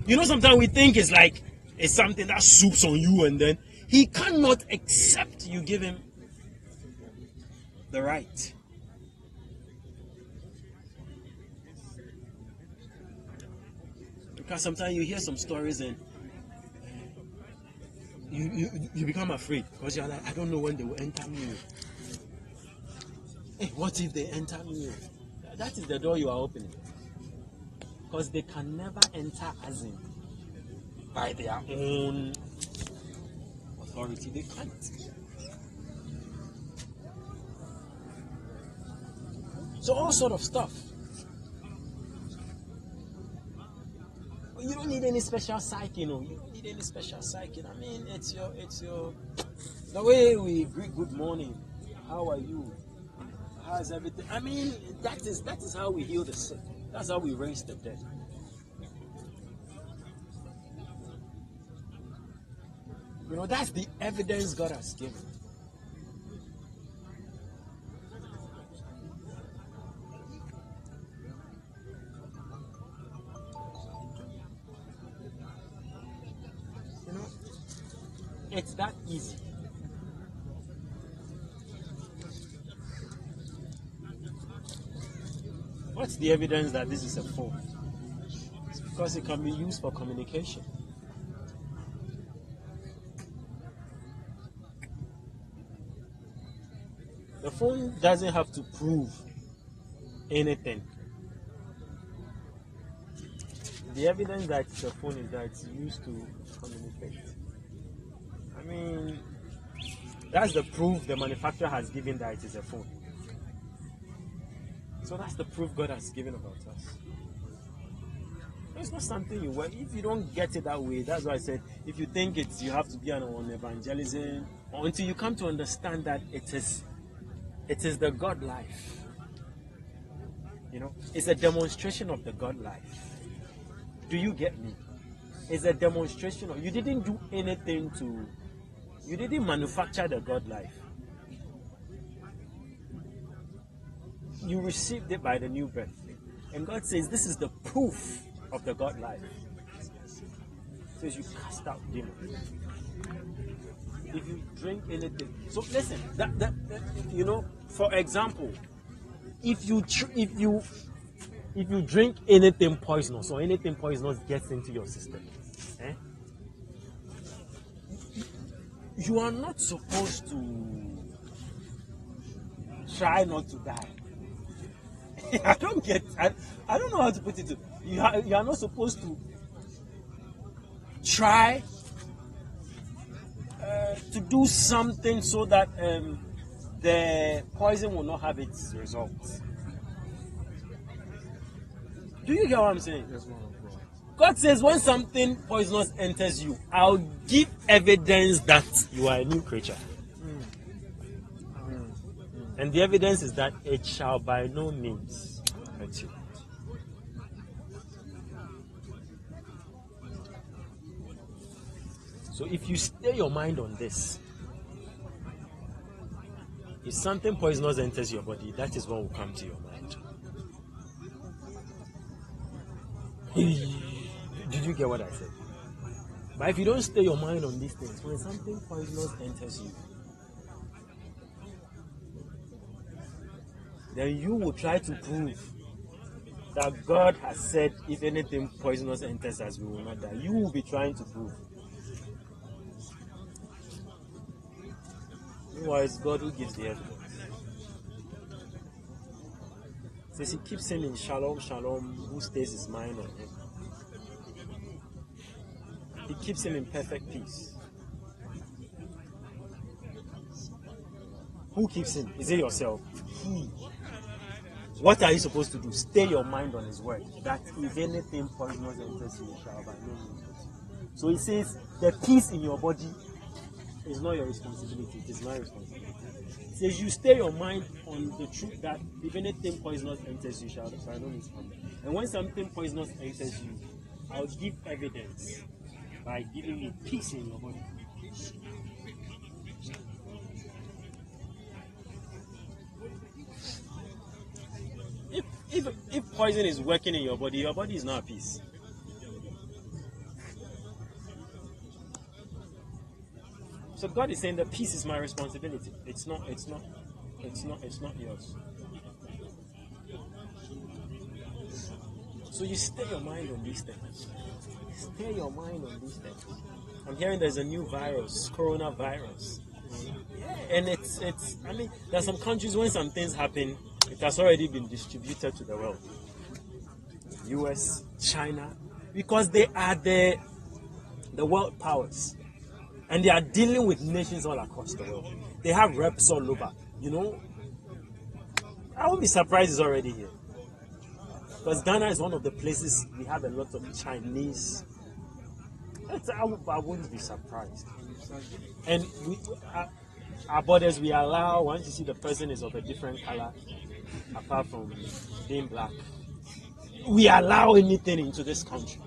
You know, sometimes we think it's like it's something that swoops on you, and then he cannot accept you give him the right. Because sometimes you hear some stories and you become afraid because you're like, I don't know when they will enter me. Hey, what if they enter me? That is the door you are opening. Because they can never enter as in by their own authority. They can't. So all sort of stuff. You don't need any special psych, you know. You don't need any special psych. I mean, it's your the way we greet good morning. How are you? How's everything? I mean, that is how we heal the sick. That's how we raise the dead. You know, that's the evidence God has given. You know, it's that easy. What's the evidence that this is a phone? It's because it can be used for communication. The phone doesn't have to prove anything. The evidence that it's a phone is that it's used to communicate. I mean, that's the proof the manufacturer has given that it is a phone. So that's the proof God has given about us. It's not something you want. If you don't get it that way, that's why I said, if you think you have to be on evangelism, or until you come to understand that it is the God life. You know, it's a demonstration of the God life. Do you get me? It's a demonstration of, you didn't do anything you didn't manufacture the God life. You received it by the new birth. And God says this is the proof of the God life. He says you cast out demons. If you drink anything. So listen, that you know, for example, if you drink anything poisonous or anything poisonous gets into your system, you are not supposed to try not to die. I don't know how to put it. You are not supposed to try to do something so that the poison will not have its results. Do you get what I'm saying? Yes, God says when something poisonous enters you, I'll give evidence that you are a new creature. And the evidence is that it shall by no means hurt you. So if you stay your mind on this, if something poisonous enters your body, that is what will come to your mind. Did you get what I said? But if you don't stay your mind on these things, when something poisonous enters you, then you will try to prove that God has said if anything poisonous enters us, we will not die. You will be trying to prove. Well, it's God who gives the evidence. It says he keeps him in shalom, shalom, who stays his mind on him. He keeps him in perfect peace. Who keeps him? Is it yourself? He. What are you supposed to do? Stay your mind on his word. That if anything poisonous enters you, shall by no means. So he says, the peace in your body is not your responsibility. It is my responsibility. He says, you stay your mind on the truth that if anything poisonous enters you, shall by no means come. And when something poisonous enters you, I'll give evidence by giving you peace in your body. If poison is working in your body is not at peace. So God is saying the peace is my responsibility. It's not yours. So you stay your mind on these things. Stay your mind on these things. I'm hearing there's a new virus, coronavirus. Yeah, and it's I mean, there's some countries when some things happen, it has already been distributed to the world. US, China, because they are the world powers. And they are dealing with nations all across the world. They have reps all over. You know, I won't be surprised it's already here. Because Ghana is one of the places we have a lot of Chinese. I wouldn't be surprised. And our borders, we allow, once you see the person is of a different color, apart from being black, we allow anything into this country.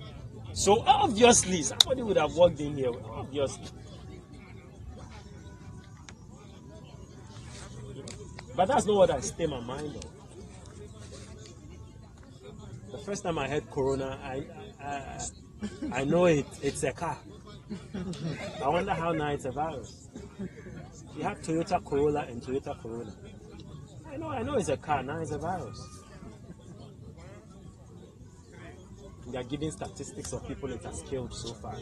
So obviously, somebody would have walked in here, obviously. But that's not what I stay my mind on. The first time I heard corona, I know it's a car. I wonder how now it's a virus. You have Toyota Corolla and Toyota Corona. I know it's a car, now it's a virus. They are giving statistics of people it has killed so far.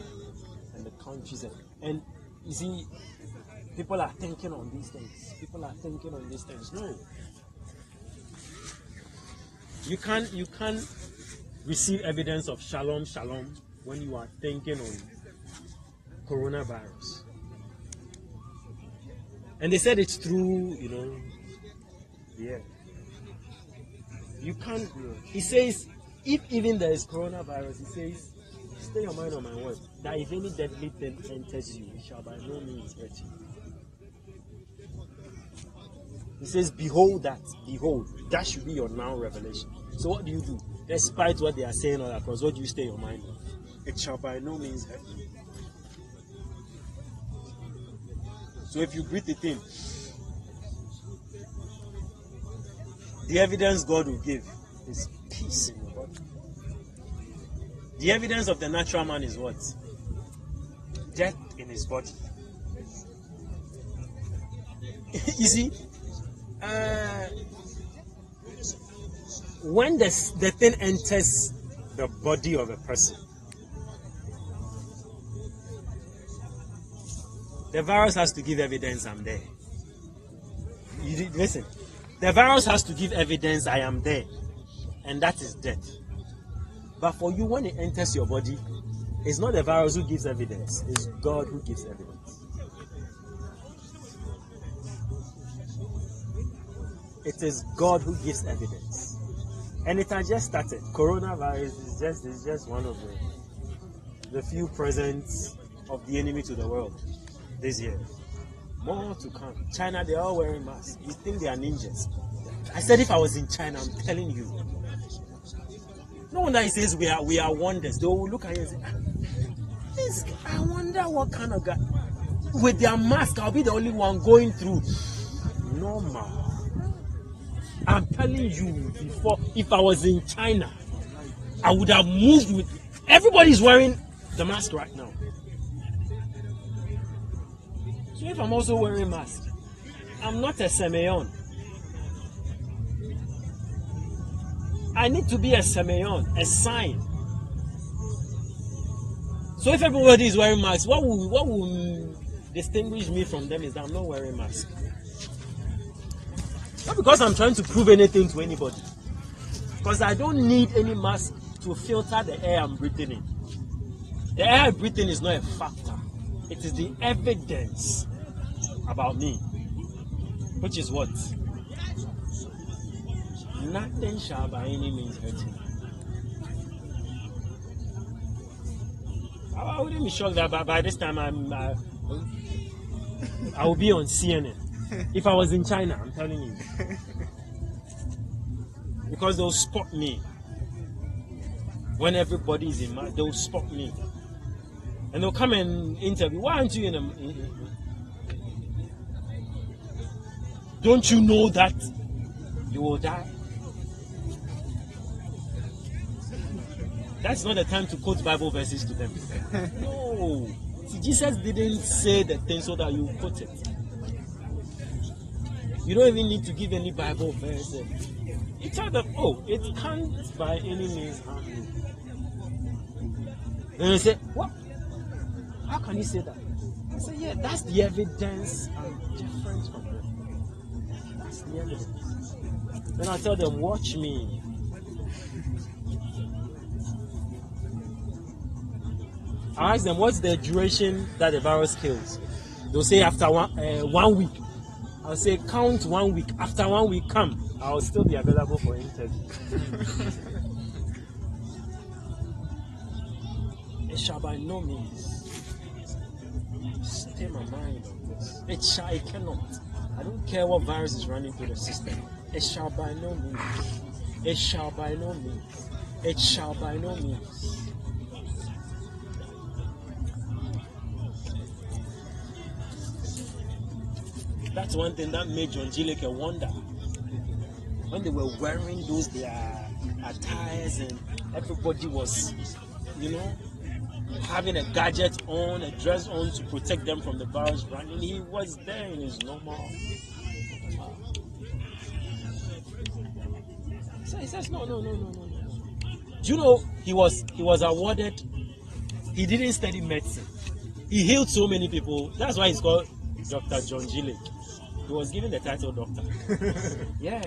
And the countries. And you see, people are thinking on these things. People are thinking on these things. No. You can't receive evidence of shalom, shalom when you are thinking on coronavirus. And they said it's through, the air. You can't. He says, if even there is coronavirus, he says, stay your mind on my word, that if any deadly thing enters you, it shall by no means hurt you. He says, behold, that should be your now revelation. So what do you do? Despite what they are saying all across, what do you stay your mind on? It shall by no means hurt you. So if you breathe it in, the evidence God will give is peace in your body. The evidence of the natural man is what? Death in his body. You see, when the thing enters the body of a person, the virus has to give evidence I'm there. Listen, the virus has to give evidence I am there, and that is death. But for you, when it enters your body, it's not the virus who gives evidence, it's God who gives evidence. It is God who gives evidence. And it has just started. Coronavirus is just one of the few presents of the enemy to the world this year. More to come. China, they're all wearing masks. You think they are ninjas. I said if I was in China, I'm telling you. No wonder he says we are wonders. They will look at you and say, I wonder what kind of guy. With their mask, I'll be the only one going through. Normal. I'm telling you, before, if I was in China, I would have moved with. Everybody's wearing the mask right now. So if I'm also wearing a mask, I'm not a Simeon. I need to be a Simeon, a sign. So if everybody is wearing masks, what will distinguish me from them is that I'm not wearing mask. Not because I'm trying to prove anything to anybody. Because I don't need any mask to filter the air I'm breathing in. The air I breathe in is not a factor. It is the evidence about me. Which is what? Nothing shall by any means hurt me. I wouldn't be shocked that by this time I will be on CNN. If I was in China, I'm telling you. Because they'll spot me. When everybody is in mask, they'll spot me. And they'll come and interview. Why aren't you in a... Don't you know that you will die? That's not the time to quote Bible verses to them. No. See, Jesus didn't say the thing so that you quote it. You don't even need to give any Bible verse. You tell them, oh, it can't by any means harm you. And they say, what? How can you say that? I say, yeah, that's the evidence I'm different from them. That's the evidence. Then I tell them, watch me. I ask them, what's the duration that the virus kills? They'll say after 1 week. I'll say, count 1 week. After 1 week, come. I'll still be available for interview. It shall by no means stay my mind on this. It cannot. I don't care what virus is running through the system. It shall by no means. It shall by no means. It shall by no means. That's one thing that made John G. Lake a wonder. When they were wearing those their attires and everybody was, having a gadget on, a dress on to protect them from the virus running, he was there in his normal. So he says, no. Do you know he was awarded? He didn't study medicine. He healed so many people. That's why he's called Dr. John G. Lake. He was given the title doctor. Yeah.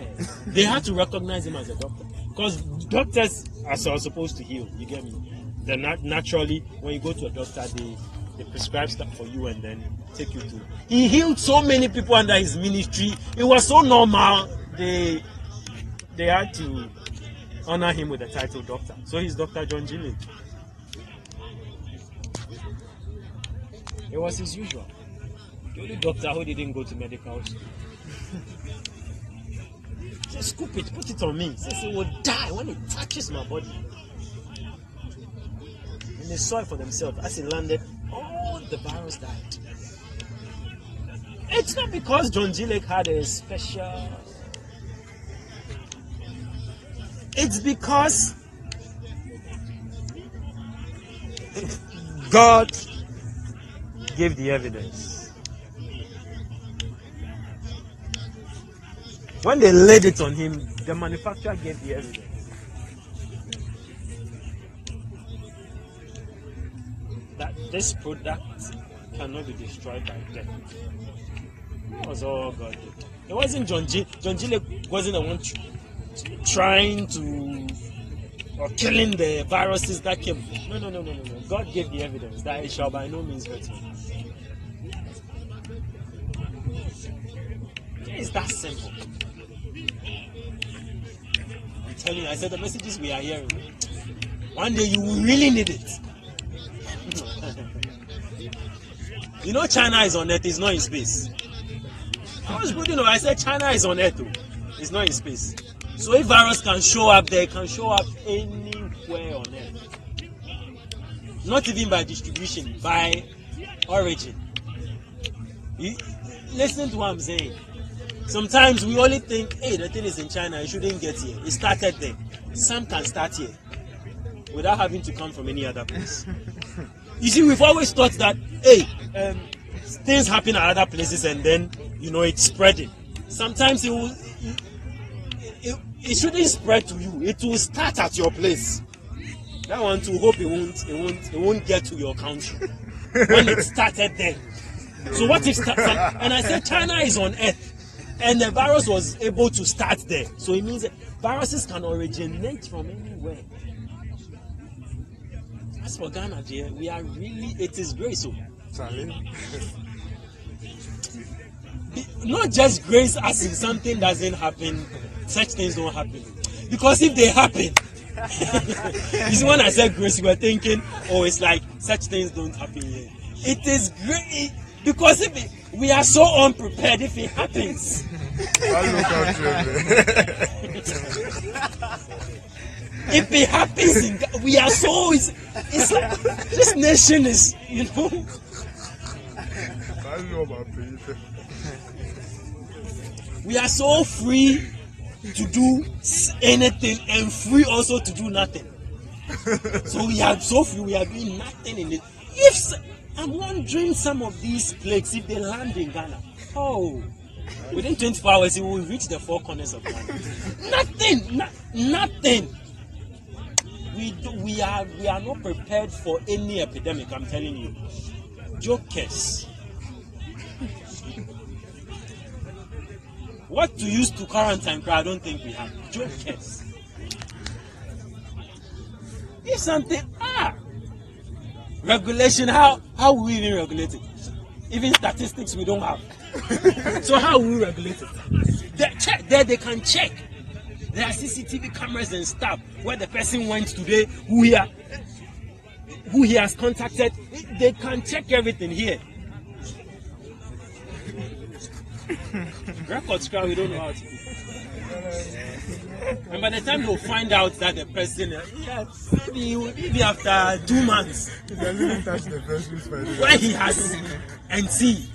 They had to recognize him as a doctor. Because doctors are supposed to heal. You get me? They're not naturally, when you go to a doctor, they prescribe stuff for you and then take you to. He healed so many people under his ministry. It was so normal. They had to honor him with the title doctor. So he's Dr. John G. Lake. It was his usual. The only doctor who didn't go to medical school. Say, scoop it, put it on me. Says it will die when it touches my body. And they saw it for themselves. As it landed, all the virus died. It's not because John G. Lake had a special. It's because God gave the evidence. When they laid it on him, the manufacturer gave the evidence that this product cannot be destroyed by death. That was all God did. It wasn't John G. Lake wasn't the one trying to or killing the viruses that came. No. God gave the evidence that it shall by no means hurt me. It's that simple. I'm telling you, I said the messages we are hearing. One day you will really need it. China is on Earth, it's not in space. I was good, I said China is on Earth, it's not in space. So if virus can show up there, it can show up anywhere on Earth. Not even by distribution, by origin. Listen to what I'm saying. Sometimes we only think, hey, the thing is in China, it shouldn't get here. It started there. Some can start here without having to come from any other place. You see, we've always thought that, hey, things happen at other places and then, it's spreading. Sometimes it shouldn't spread to you. It will start at your place. That one to hope it won't get to your country. When it started there. So what if and I said China is on Earth, and the virus was able to start there. So it means that viruses can originate from anywhere. As for Ghana, dear, we are really, it is grace. So. Not just grace as in something doesn't happen, such things don't happen. Because if they happen, you see, when I said grace, you were thinking, oh, it's like such things don't happen here. It is great because we are so unprepared if it happens. If it happens, we are so, it's like this nation is, you know. We are so free to do anything and free also to do nothing. So we are so free, we are doing nothing in it. If I'm wondering some of these plagues, if they land in Ghana, oh, within 24 hours it will reach the four corners of Ghana. Nothing. We are not prepared for any epidemic. I'm telling you, jokers. What to use to quarantine? I don't think we have. Jokers. If something regulation, how will we even regulate it? Even statistics we don't have. So how will we regulate it? They can check. There are CCTV cameras and stuff where the person went today, who he has contacted. They can check everything here. Records crowd, we don't know how to do. And by the time they'll find out that the person, maybe after 2 months, where he has and see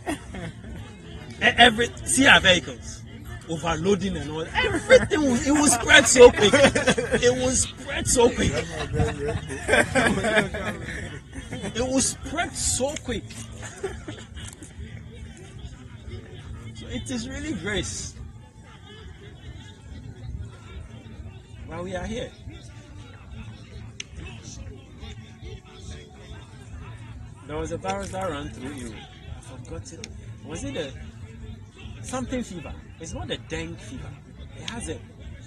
our vehicles overloading and all, everything it will spread so quick. It will spread so quick. It will spread so quick. It is really grace. Well, we are here. There was a virus that ran through Europe. I forgot it. Was it something fever? It's not a dengue fever.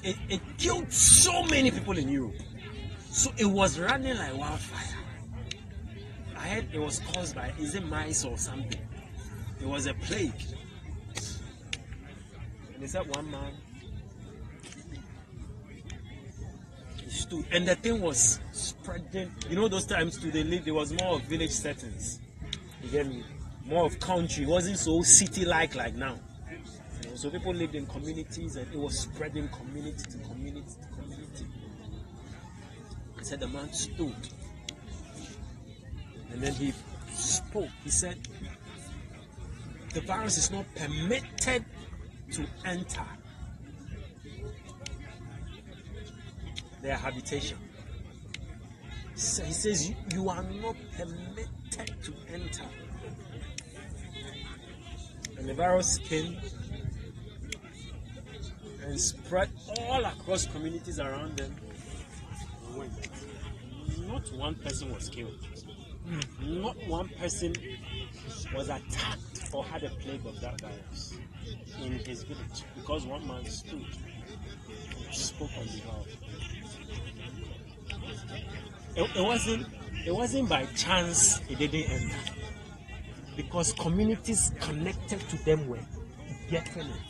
It killed so many people in Europe. So it was running like wildfire. I heard it was caused by, is it mice or something? It was a plague. And they said one man, he stood, and the thing was spreading. You know those times too, there was more of village settings. You get me? More of country. It wasn't so city-like like now. You know, so people lived in communities and it was spreading community to community to community. He said the man stood. And then he spoke. He said, the virus is not permitted to enter their habitation. So he says, you are not permitted to enter. And the virus came and spread all across communities around them. Not one person was killed. Not one person was attacked or had a plague of that virus in his village, because one man stood and spoke on behalf. It wasn't by chance it didn't enter, because communities connected to them were getting it.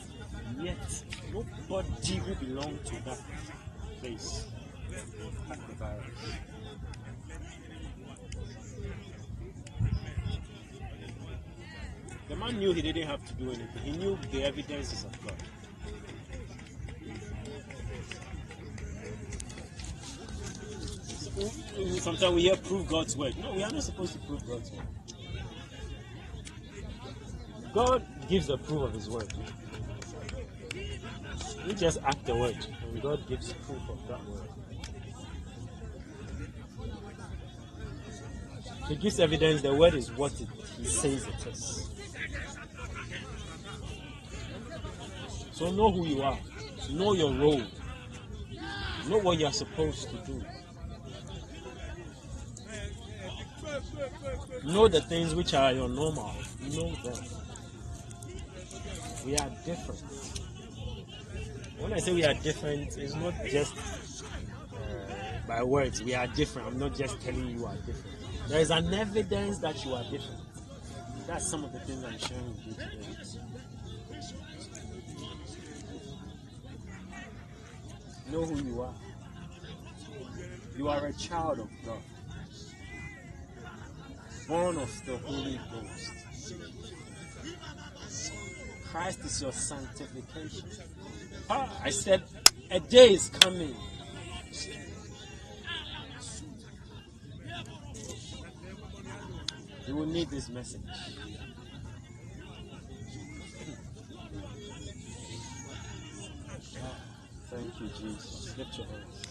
Yet nobody who belonged to that place had the virus. The man knew he didn't have to do anything. He knew the evidences of God. Sometimes we hear prove God's word. No, we are not supposed to prove God's word. God gives the proof of his word. We just act the word, and God gives proof of that word. He gives evidence. The word is what he says it is. So know who you are. Know your role. Know what you are supposed to do. Know the things which are your normal. Know them. We are different. When I say we are different, it's not just by words. We are different. I'm not just telling you are different. There is an evidence that you are different. That's some of the things I'm sharing with you today. Know who you are. You are a child of God, born of the Holy Ghost. Christ is your sanctification. I said, a day is coming. You will need this message. Thank you, Jesus. Lift your hands.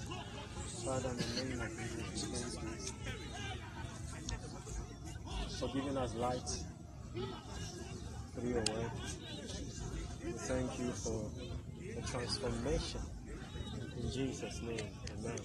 Father, in the name of Jesus, thank you for giving us light through your word. We thank you for the transformation. In Jesus' name, amen.